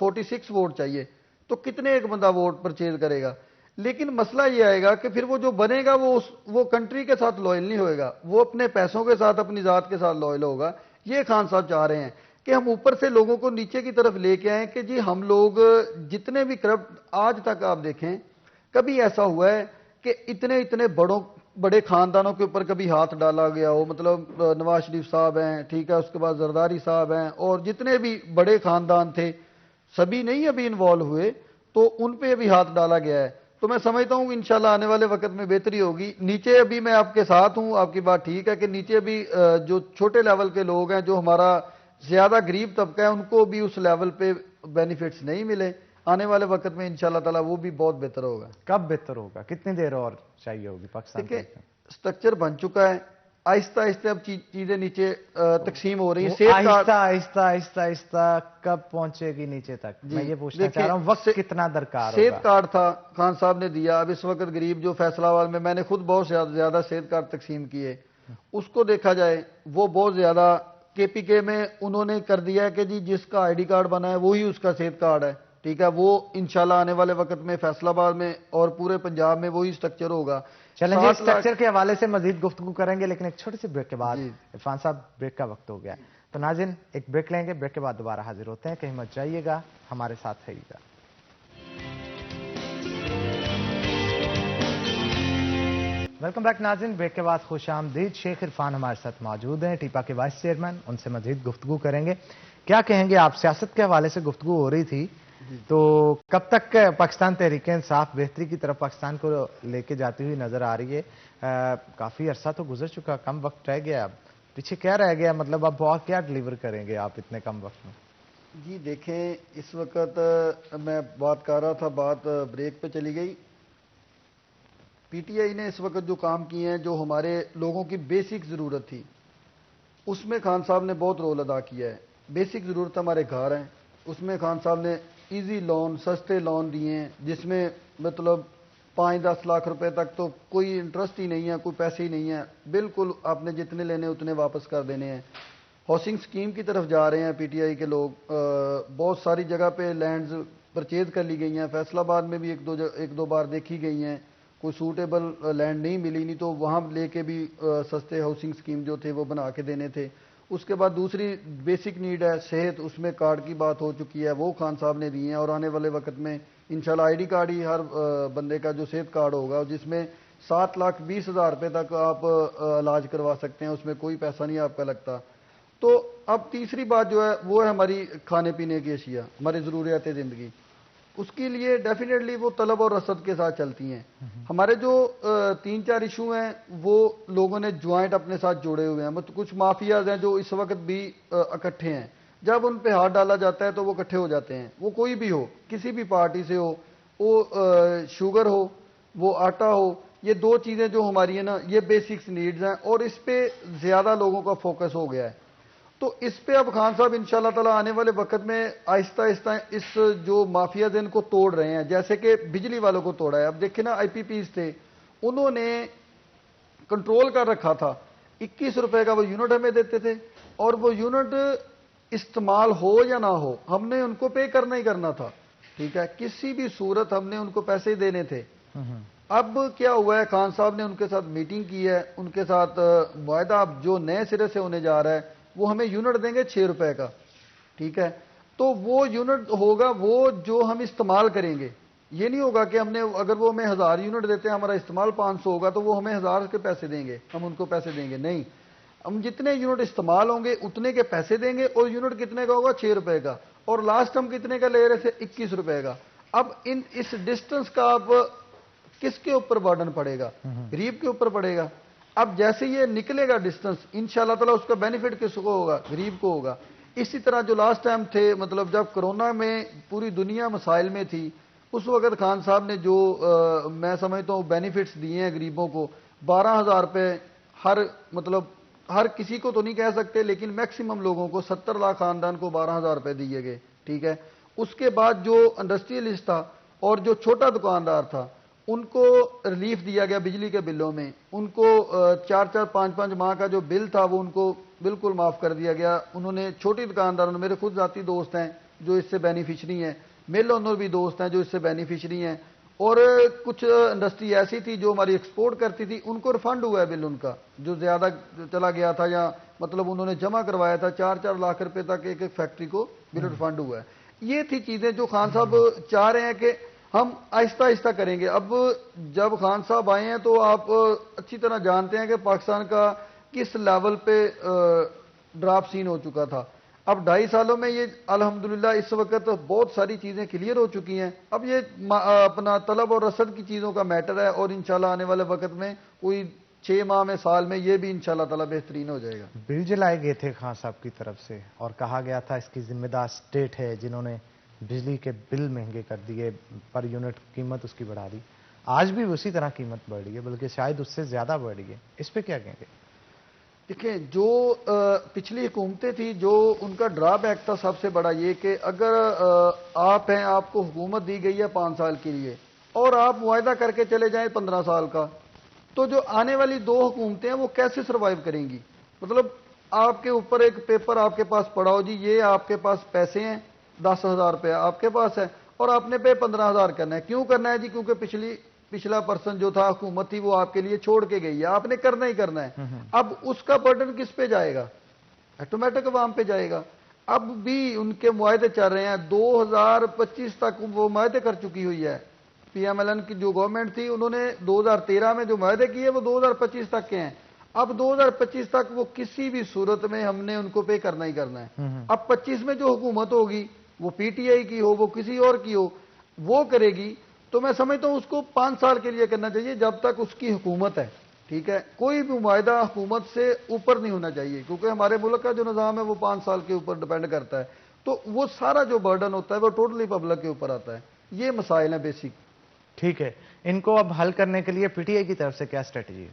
46 ووٹ چاہیے، تو کتنے ایک بندہ ووٹ پرچیز کرے گا. لیکن مسئلہ یہ آئے گا کہ پھر وہ جو بنے گا وہ کنٹری کے ساتھ لوئل نہیں ہوئے گا، وہ اپنے پیسوں کے ساتھ، اپنی ذات کے ساتھ لوئل ہوگا. یہ خان صاحب چاہ رہے ہیں کہ ہم اوپر سے لوگوں کو نیچے کی طرف لے کے آئیں کہ جی ہم لوگ جتنے بھی کرپٹ آج تک آپ دیکھیں، کبھی ایسا ہوا ہے کہ اتنے بڑے خاندانوں کے اوپر کبھی ہاتھ ڈالا گیا ہو؟ مطلب نواز شریف صاحب ہیں، ٹھیک ہے، اس کے بعد زرداری صاحب ہیں، اور جتنے بھی بڑے خاندان تھے سبھی نہیں ابھی انوالو ہوئے، تو ان پہ ابھی ہاتھ ڈالا گیا ہے. تو میں سمجھتا ہوں انشاءاللہ آنے والے وقت میں بہتری ہوگی. نیچے ابھی میں آپ کے ساتھ ہوں، آپ کی بات ٹھیک ہے کہ نیچے ابھی جو چھوٹے لیول کے لوگ ہیں، جو ہمارا زیادہ غریب طبقہ ہے، ان کو بھی اس لیول پہ بینیفٹس نہیں ملے. آنے والے وقت میں انشاءاللہ تعالی وہ بھی بہت بہتر ہوگا. کب بہتر ہوگا؟ کتنی دیر اور چاہیے ہوگی پاکستان کے؟ سٹرکچر بن چکا ہے، آہستہ آہستہ اب چیزیں نیچے تقسیم ہو رہی ہیں. آہستہ کب پہنچے گی نیچے تک؟ میں یہ پوچھنا چاہ رہا ہوں وقت کتنا درکار ہوگا؟ صحت کارڈ تھا خان صاحب نے دیا. اب اس وقت غریب جو فیصلہ آباد میں نے خود بہت زیادہ صحت کارڈ تقسیم کیے، اس کو دیکھا جائے وہ بہت زیادہ KPK میں انہوں نے کر دیا ہے کہ جی جس کا ID کارڈ بنا ہے وہی اس کا صحت کارڈ ہے، ٹھیک ہے، وہ انشاءاللہ آنے والے وقت میں فیصل آباد میں اور پورے پنجاب میں وہی سٹرکچر ہوگا. چلیں جی، سٹرکچر کے حوالے سے مزید گفتگو کریں گے، لیکن ایک چھوٹی سی بریک کے بعد. عرفان صاحب بریک کا وقت ہو گیا، تو ناظرین ایک بریک لیں گے، بریک کے بعد دوبارہ حاضر ہوتے ہیں. کہیں مت جائیے گا، ہمارے ساتھ رہیے گا. ویلکم بیک ناظرین، بریک کے بعد خوش آمدید. شیخ عرفان ہمارے ساتھ موجود ہیں، ٹیپا کے وائس چیئرمین. ان سے مزید گفتگو کریں گے. کیا کہیں گے آپ؟ سیاست کے حوالے سے گفتگو ہو رہی تھی، تو کب تک پاکستان تحریک انصاف بہتری کی طرف پاکستان کو لے کے جاتی ہوئی نظر آ رہی ہے؟ کافی عرصہ تو گزر چکا، کم وقت رہ گیا، اب پیچھے کیا رہ گیا؟ مطلب اب اور کیا ڈلیور کریں گے آپ اتنے کم وقت میں؟ جی دیکھیں، اس وقت میں بات کر رہا تھا، بات بریک پہ چلی گئی. PTI نے اس وقت جو کام کیے ہیں، جو ہمارے لوگوں کی بیسک ضرورت تھی، اس میں خان صاحب نے بہت رول ادا کیا ہے. بیسک ضرورت ہمارے گھر ہیں، اس میں خان صاحب نے ایزی لون، سستے لون دیے ہیں، جس میں مطلب 5-10 لاکھ روپے تک تو کوئی انٹرسٹ ہی نہیں ہے، کوئی پیسے ہی نہیں ہے، بالکل آپ نے جتنے لینے اتنے واپس کر دینے ہیں. ہاؤسنگ سکیم کی طرف جا رہے ہیں PTI کے لوگ. بہت ساری جگہ پہ لینڈز پرچیز کر لی گئی ہیں. فیصل آباد میں بھی ایک دو بار دیکھی گئی ہیں. کوئی سوٹیبل لینڈ نہیں ملی، نہیں تو وہاں لے کے بھی سستے ہاؤسنگ سکیم جو تھے وہ بنا کے دینے تھے. اس کے بعد دوسری بیسک نیڈ ہے صحت، اس میں کارڈ کی بات ہو چکی ہے، وہ خان صاحب نے دیے ہیں. اور آنے والے وقت میں انشاءاللہ ID کارڈ ہی ہر بندے کا جو صحت کارڈ ہوگا، جس میں 7,20,000 روپے تک آپ علاج کروا سکتے ہیں، اس میں کوئی پیسہ نہیں آپ کا لگتا. تو اب تیسری بات جو ہے وہ ہے ہماری کھانے پینے کی اشیاء، ہماری ضروریات زندگی. اس کے لیے ڈیفینیٹلی وہ طلب اور رسد کے ساتھ چلتی ہیں. ہمارے جو 3-4 ایشو ہیں وہ لوگوں نے جوائنٹ اپنے ساتھ جوڑے ہوئے ہیں. مطلب کچھ مافیاز ہیں جو اس وقت بھی اکٹھے ہیں، جب ان پہ ہاتھ ڈالا جاتا ہے تو وہ اکٹھے ہو جاتے ہیں. وہ کوئی بھی ہو، کسی بھی پارٹی سے ہو، وہ شوگر ہو، وہ آٹا ہو. یہ 2 چیزیں جو ہماری ہیں نا، یہ بیسکس نیڈز ہیں، اور اس پہ زیادہ لوگوں کا فوکس ہو گیا ہے. تو اس پہ اب خان صاحب انشاءاللہ تعالی آنے والے وقت میں آہستہ آہستہ اس جو مافیاز ان کو توڑ رہے ہیں. جیسے کہ بجلی والوں کو توڑا ہے. اب دیکھیں نا، IPPs تھے، انہوں نے کنٹرول کر رکھا تھا. 21 روپے کا وہ یونٹ ہمیں دیتے تھے، اور وہ یونٹ استعمال ہو یا نہ ہو ہم نے ان کو پے کرنا ہی کرنا تھا. ٹھیک ہے، کسی بھی صورت ہم نے ان کو پیسے دینے تھے. اب کیا ہوا ہے، خان صاحب نے ان کے ساتھ میٹنگ کی ہے، ان کے ساتھ معاہدہ اب جو نئے سرے سے ہونے جا رہا ہے، وہ ہمیں یونٹ دیں گے 6 روپے کا. ٹھیک ہے، تو وہ یونٹ ہوگا وہ جو ہم استعمال کریں گے. یہ نہیں ہوگا کہ ہم نے اگر وہ ہمیں 1000 یونٹ دیتے ہیں، ہمارا استعمال 500 ہوگا تو وہ ہمیں 1000 کے پیسے دیں گے، ہم ان کو پیسے دیں گے. نہیں، ہم جتنے یونٹ استعمال ہوں گے اتنے کے پیسے دیں گے. اور یونٹ کتنے کا ہوگا؟ 6 روپے کا. اور لاسٹ ہم کتنے کا لے رہے تھے؟ 21 روپے کا. اب اس ڈسٹنس کا اب کس کے اوپر برڈن پڑے گا؟ غریب کے اوپر پڑے گا. اب جیسے یہ نکلے گا ڈسٹنس، انشاءاللہ تعالی اس کا بینیفٹ کس کو ہوگا؟ غریب کو ہوگا. اسی طرح جو لاسٹ ٹائم تھے، مطلب جب کرونا میں پوری دنیا مسائل میں تھی، اس وقت خان صاحب نے جو میں سمجھتا ہوں بینیفٹس دیے ہیں غریبوں کو، 12,000 روپے مطلب ہر کسی کو تو نہیں کہہ سکتے، لیکن میکسیمم لوگوں کو 70 لاکھ خاندان کو 12,000 روپے دیے گئے. ٹھیک ہے، اس کے بعد جو انڈسٹریلسٹ تھا اور جو چھوٹا دکاندار تھا ان کو ریلیف دیا گیا بجلی کے بلوں میں. ان کو 4-4 5-5 ماہ کا جو بل تھا وہ ان کو بالکل معاف کر دیا گیا. انہوں نے چھوٹی دکانداروں نے، میرے خود ذاتی دوست ہیں جو اس سے بینیفیشری ہیں، مل اونر بھی دوست ہیں جو اس سے بینیفیشری ہیں. اور کچھ انڈسٹری ایسی تھی جو ہماری ایکسپورٹ کرتی تھی، ان کو ریفنڈ ہوا ہے بل ان کا جو زیادہ چلا گیا تھا، یا مطلب انہوں نے جمع کروایا تھا 4-4 لاکھ روپے تک ایک فیکٹری کو بل ریفنڈ ہوا ہے. یہ تھی چیزیں جو خان صاحب چاہ رہے ہیں کہ ہم آہستہ آہستہ کریں گے. اب جب خان صاحب آئے ہیں تو آپ اچھی طرح جانتے ہیں کہ پاکستان کا کس لیول پہ ڈراپ سین ہو چکا تھا. اب 2.5 سالوں میں یہ الحمدللہ اس وقت بہت ساری چیزیں کلیئر ہو چکی ہیں. اب یہ اپنا طلب اور رسد کی چیزوں کا میٹر ہے، اور انشاءاللہ آنے والے وقت میں کوئی 6 ماہ میں، سال میں یہ بھی انشاءاللہ تعالی بہترین ہو جائے گا. بل جلائے گئے تھے خان صاحب کی طرف سے، اور کہا گیا تھا اس کی ذمہ دار اسٹیٹ ہے جنہوں نے بجلی کے بل مہنگے کر دیے، پر یونٹ قیمت اس کی بڑھا دی. آج بھی اسی طرح قیمت بڑھ رہی ہے، بلکہ شاید اس سے زیادہ بڑھ رہی ہے. اس پہ کیا کہیں گے؟ دیکھیں، جو پچھلی حکومتیں تھیں، جو ان کا ڈرا بیک تھا سب سے بڑا یہ کہ اگر آپ ہیں، آپ کو حکومت دی گئی ہے 5 سال کے لیے، اور آپ معاہدہ کر کے چلے جائیں 15 سال کا، تو جو آنے والی 2 حکومتیں ہیں وہ کیسے سروائیو کریں گی؟ مطلب آپ کے اوپر ایک پیپر آپ کے پاس پڑا ہو، جی یہ آپ کے پاس پیسے ہیں 10,000 روپے آپ کے پاس ہے اور آپ نے پے 15,000 کرنا ہے. کیوں کرنا ہے جی؟ کیونکہ پچھلا پرسن جو تھا، حکومت تھی، وہ آپ کے لیے چھوڑ کے گئی ہے، آپ نے کرنا ہی کرنا ہے. اب اس کا برڈن کس پہ جائے گا؟ آٹومیٹک عوام پہ جائے گا. اب بھی ان کے معاہدے چل رہے ہیں، 2025 تک وہ معاہدے کر چکی ہوئی ہے. پی ایم ایل این کی جو گورنمنٹ تھی، انہوں نے 2013 میں جو معاہدے کیے وہ 2025 تک کے ہیں. اب 2025 تک وہ کسی بھی صورت میں ہم نے ان کو پے کرنا ہی کرنا ہے. اب 25 میں جو حکومت ہوگی، وہ پی ٹی آئی کی ہو، وہ کسی اور کی ہو، وہ کرے گی. تو میں سمجھتا ہوں اس کو 5 سال کے لیے کرنا چاہیے، جب تک اس کی حکومت ہے. ٹھیک ہے، کوئی بھی معاہدہ حکومت سے اوپر نہیں ہونا چاہیے، کیونکہ ہمارے ملک کا جو نظام ہے وہ 5 سال کے اوپر ڈیپینڈ کرتا ہے. تو وہ سارا جو برڈن ہوتا ہے وہ ٹوٹلی پبلک کے اوپر آتا ہے. یہ مسائل ہیں بیسک. ٹھیک ہے، ان کو اب حل کرنے کے لیے پی ٹی آئی کی طرف سے کیا اسٹریٹجی ہے؟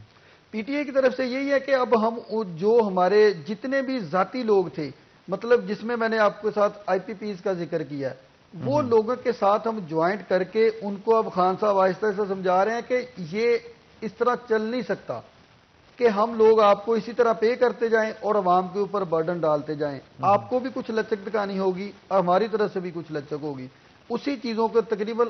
پی ٹی آئی کی طرف سے یہی ہے کہ اب ہم جو ہمارے جتنے بھی ذاتی لوگ تھے، مطلب جس میں نے آپ کے ساتھ آئی پی پیز کا ذکر کیا ہے، وہ لوگوں کے ساتھ ہم جوائنٹ کر کے ان کو اب خان صاحب آہستہ سے سمجھا رہے ہیں کہ یہ اس طرح چل نہیں سکتا کہ ہم لوگ آپ کو اسی طرح پے کرتے جائیں اور عوام کے اوپر برڈن ڈالتے جائیں. آپ کو بھی کچھ لچک دکھانی ہوگی اور ہماری طرف سے بھی کچھ لچک ہوگی. اسی چیزوں کو تقریباً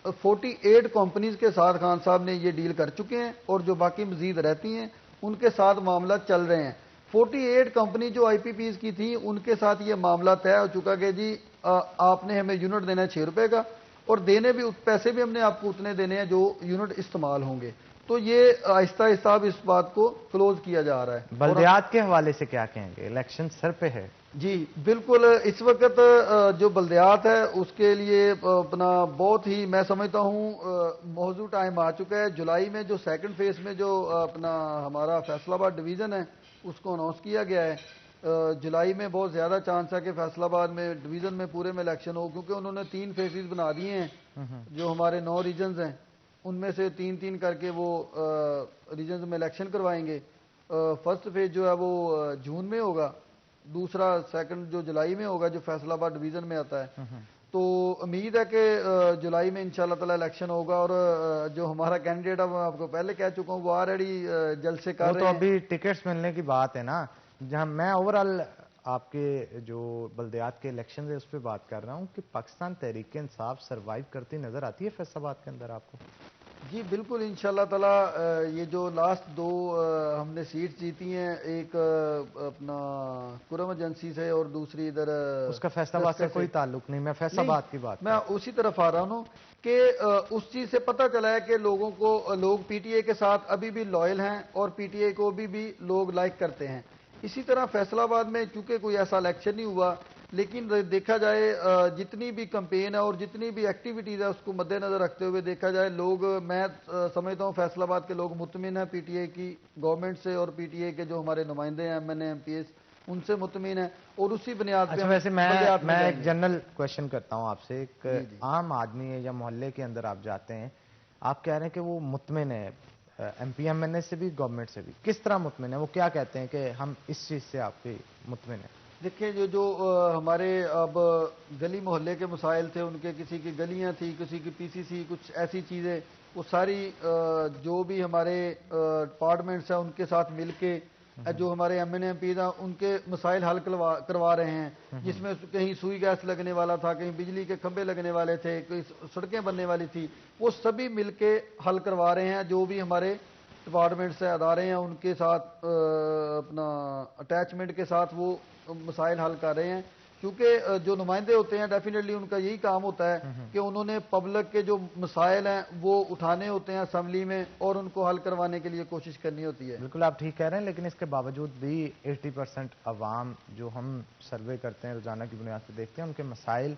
48 کمپنیز کے ساتھ خان صاحب نے یہ ڈیل کر چکے ہیں، اور جو باقی مزید رہتی ہیں ان کے ساتھ معاملہ چل رہے ہیں. 48 کمپنی جو آئی پی پیز کی تھی، ان کے ساتھ یہ معاملہ طے ہو چکا کہ جی آپ نے ہمیں یونٹ دینا ہے 6 روپے کا، اور دینے بھی پیسے بھی ہم نے آپ کو اتنے دینے ہیں جو یونٹ استعمال ہوں گے. تو یہ آہستہ آہستہ اب اس بات کو کلوز کیا جا رہا ہے. بلدیات کے حوالے سے کیا کہیں گے؟ الیکشن سر پہ ہے. جی بالکل، اس وقت جو بلدیات ہے اس کے لیے اپنا بہت ہی میں سمجھتا ہوں موضوع ٹائم آ چکا ہے. جولائی میں جو سیکنڈ فیز میں جو اپنا ہمارا فیصل آباد ڈویژن ہے اس کو اناؤنس کیا گیا ہے. جولائی میں بہت زیادہ چانس ہے کہ فیصل آباد میں ڈویژن میں پورے میں الیکشن ہو، کیونکہ انہوں نے 3 فیزز بنا دیے ہیں. جو ہمارے 9 ریجنز ہیں ان میں سے 3 کر کے وہ ریجنز میں الیکشن کروائیں گے. فرسٹ فیز جو ہے وہ جون میں ہوگا، دوسرا سیکنڈ جو جولائی میں ہوگا، جو فیصل آباد ڈویژن میں آتا ہے. تو امید ہے کہ جولائی میں انشاءاللہ تعالی الیکشن ہوگا. اور جو ہمارا کینڈیڈیٹ ہے، میں آپ کو پہلے کہہ چکا ہوں، وہ آلریڈی جلسے کر رہے ہیں. تو ابھی ٹکٹس ملنے کی بات ہے نا. جہاں میں اوورآل آپ کے جو بلدیات کے الیکشن ہے اس پہ بات کر رہا ہوں کہ پاکستان تحریک انصاف سروائیو کرتی نظر آتی ہے فیصل آباد کے اندر آپ کو؟ جی بالکل، انشاءاللہ تعالی یہ جو لاسٹ 2 ہم نے سیٹ جیتی ہیں، ایک اپنا کرم ایجنسی سے اور دوسری ادھر اس کا فیصل آباد سے کوئی تعلق نہیں. میں فیصل آباد کی بات میں اسی طرف آ رہا ہوں کہ اس چیز سے پتہ چلا ہے کہ لوگ پی ٹی اے کے ساتھ ابھی بھی لائل ہیں اور پی ٹی اے کو بھی لوگ لائک کرتے ہیں. اسی طرح فیصل آباد میں چونکہ کوئی ایسا الیکشن نہیں ہوا، لیکن دیکھا جائے جتنی بھی کمپین ہے اور جتنی بھی ایکٹیویٹیز ہے اس کو مد نظر رکھتے ہوئے دیکھا جائے لوگ، میں سمجھتا ہوں فیصل آباد کے لوگ مطمئن ہیں پی ٹی اے کی گورنمنٹ سے، اور پی ٹی اے کے جو ہمارے نمائندے ہیں M N A M P s ان سے مطمئن ہیں. اور اسی بنیاد پہ ویسے میں ایک جنرل کوشچن کرتا ہوں آپ سے. ایک عام آدمی ہے یا محلے کے اندر آپ جاتے ہیں، آپ کہہ رہے ہیں کہ وہ مطمئن ہے ایم پی ایم این اے سے بھی گورنمنٹ سے بھی. کس طرح مطمئن ہے؟ وہ کیا کہتے ہیں کہ ہم اس چیز سے آپ کی مطمئن ہیں؟ دیکھیں جو ہمارے اب گلی محلے کے مسائل تھے، ان کے کسی کی گلیاں تھیں، کسی کی پی سی سی، کچھ ایسی چیزیں، وہ ساری جو بھی ہمارے ڈپارٹمنٹس ہیں ان کے ساتھ مل کے جو ہمارے M N A M P ہیں ان کے مسائل حل کروا رہے ہیں. جس میں کہیں سوئی گیس لگنے والا تھا، کہیں بجلی کے کھمبے لگنے والے تھے، کہیں سڑکیں بننے والی تھی، وہ سبھی مل کے حل کروا رہے ہیں. جو بھی ہمارے ڈپارٹمنٹ سے ادارے ہیں ان کے ساتھ اپنا اٹیچمنٹ کے ساتھ وہ مسائل حل کر رہے ہیں. کیونکہ جو نمائندے ہوتے ہیں ڈیفینیٹلی ان کا یہی کام ہوتا ہے کہ انہوں نے پبلک کے جو مسائل ہیں وہ اٹھانے ہوتے ہیں اسمبلی میں اور ان کو حل کروانے کے لیے کوشش کرنی ہوتی ہے. بالکل آپ ٹھیک کہہ رہے ہیں، لیکن اس کے باوجود بھی 80% عوام جو ہم سروے کرتے ہیں روزانہ کی بنیاد پہ دیکھتے ہیں ان کے مسائل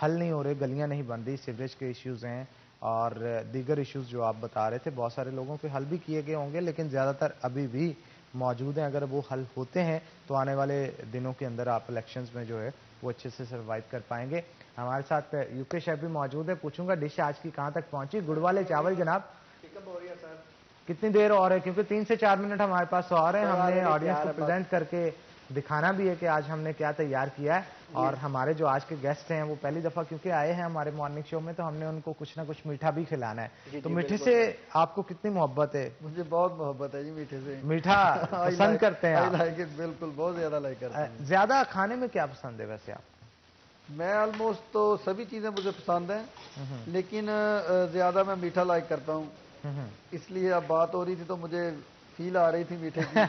حل نہیں ہو رہے. گلیاں نہیں بن رہی، سیوریج کے ایشوز ہیں اور دیگر ایشوز جو آپ بتا رہے تھے. بہت سارے لوگوں کے حل بھی کیے گئے ہوں گے لیکن زیادہ تر ابھی بھی موجود ہیں. اگر وہ حل ہوتے ہیں تو آنے والے دنوں کے اندر آپ الیکشنز میں جو ہے وہ اچھے سے سروائیو کر پائیں گے. ہمارے ساتھ یو کے شیف بھی موجود ہے. پوچھوں گا ڈش آج کی کہاں تک پہنچی؟ گڑ والے چاول جناب کتنی دیر اور ہے؟ کیونکہ 3 سے 4 منٹ ہمارے پاس اور ہیں. ہم نے آڈینس کو پریزنٹ کر کے دکھانا بھی ہے کہ آج ہم نے کیا تیار کیا ہے. اور ہمارے جو آج کے گیسٹ ہیں وہ پہلی دفعہ کیونکہ آئے ہیں ہمارے مارننگ شو میں تو ہم نے ان کو کچھ نہ کچھ میٹھا بھی کھلانا ہے. تو میٹھے سے آپ کو کتنی محبت ہے؟ مجھے بہت محبت ہے جی میٹھے سے. میٹھا پسند کرتے ہیں آپ؟ بالکل بہت زیادہ لائک کرتے ہیں. زیادہ کھانے میں کیا پسند ہے ویسے آپ؟ میں آلموسٹ تو سبھی چیزیں مجھے پسند ہیں لیکن زیادہ میں میٹھا لائک کرتا ہوں. اس لیے اب بات ہو رہی تھی تو مجھے فیل آ رہی تھی میٹھے کی.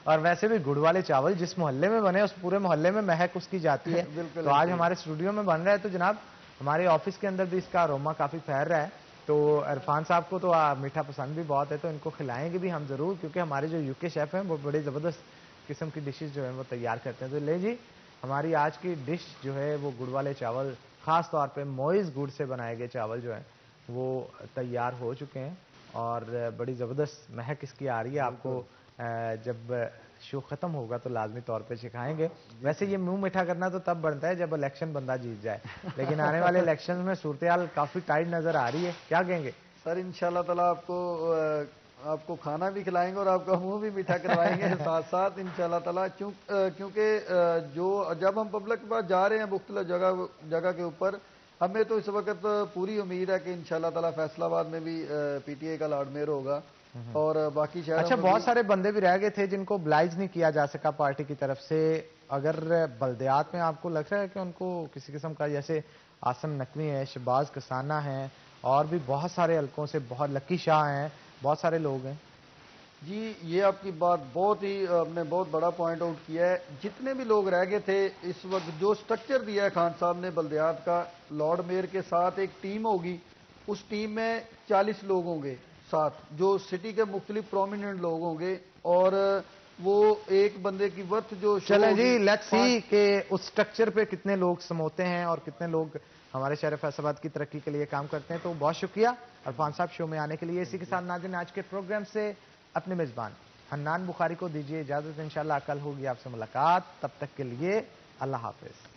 اور ویسے بھی گڑ والے چاول جس محلے میں بنے اس پورے محلے میں مہک اس کی جاتی ہے. بالکل. تو آج ہمارے اسٹوڈیو میں بن رہا ہے تو جناب ہمارے آفس کے اندر بھی اس کا اروما کافی پھیل رہا ہے. تو عرفان صاحب کو تو میٹھا پسند بھی بہت ہے تو ان کو کھلائیں گے بھی ہم ضرور کیونکہ ہمارے جو یو کے شیف ہیں وہ بڑے زبردست قسم کی ڈشز جو ہیں وہ تیار کرتے ہیں. تو لے جی ہماری آج کی ڈش جو ہے وہ گڑ والے چاول خاص طور پہ موئز گڑ سے بنائے گئے چاول جو ہیں وہ تیار ہو چکے ہیں اور بڑی زبردست مہک اس کی آ رہی ہے. آپ کو جب شو ختم ہوگا تو لازمی طور پہ سکھائیں گے. ویسے یہ منہ میٹھا کرنا تو تب بنتا ہے جب الیکشن بندہ جیت جائے لیکن آنے والے الیکشن میں صورتحال کافی ٹائٹ نظر آ رہی ہے. کیا کہیں گے سر؟ انشاءاللہ تعالیٰ آپ کو کھانا بھی کھلائیں گے اور آپ کا منہ بھی میٹھا کروائیں گے ساتھ ساتھ انشاءاللہ تعالیٰ. کیونکہ جب ہم پبلک کے پاس جا رہے ہیں مختلف جگہ کے اوپر ہمیں تو اس وقت پوری امید ہے کہ انشاءاللہ تعالیٰ فیصل آباد میں بھی پی ٹی آئی کا لاڈ میئر ہوگا اور باقی شہر. اچھا بہت سارے بندے بھی رہ گئے تھے جن کو بلائز نہیں کیا جا سکا پارٹی کی طرف سے. اگر بلدیات میں آپ کو لگ رہا ہے کہ ان کو کسی قسم کا جیسے آسم نقوی ہے, شہباز کسانہ ہیں اور بھی بہت سارے حلقوں سے بہت لکی شاہ ہیں, بہت سارے لوگ ہیں. جی یہ آپ کی بات بہت ہی آپ نے بہت بڑا پوائنٹ آؤٹ کیا ہے. جتنے بھی لوگ رہ گئے تھے اس وقت جو سٹرکچر دیا ہے خان صاحب نے بلدیات کا, لارڈ میئر کے ساتھ ایک ٹیم ہوگی, اس ٹیم میں 40 لوگ ہوں گے ساتھ جو سٹی کے مختلف پرومیننٹ لوگ ہوں گے اور وہ ایک بندے کی ورتھ جو چلیں جی لیٹس سی کہ اس سٹرکچر پہ کتنے لوگ سموتے ہیں اور کتنے لوگ ہمارے شہر فیصل آباد کی ترقی کے لیے کام کرتے ہیں. تو بہت شکریہ عرفان صاحب شو میں آنے کے لیے. اسی کے ساتھ ناظرین آج کے پروگرام سے اپنے میزبان حنان بخاری کو دیجیے اجازت. انشاءاللہ کل ہوگی آپ سے ملاقات. تب تک کے لیے اللہ حافظ.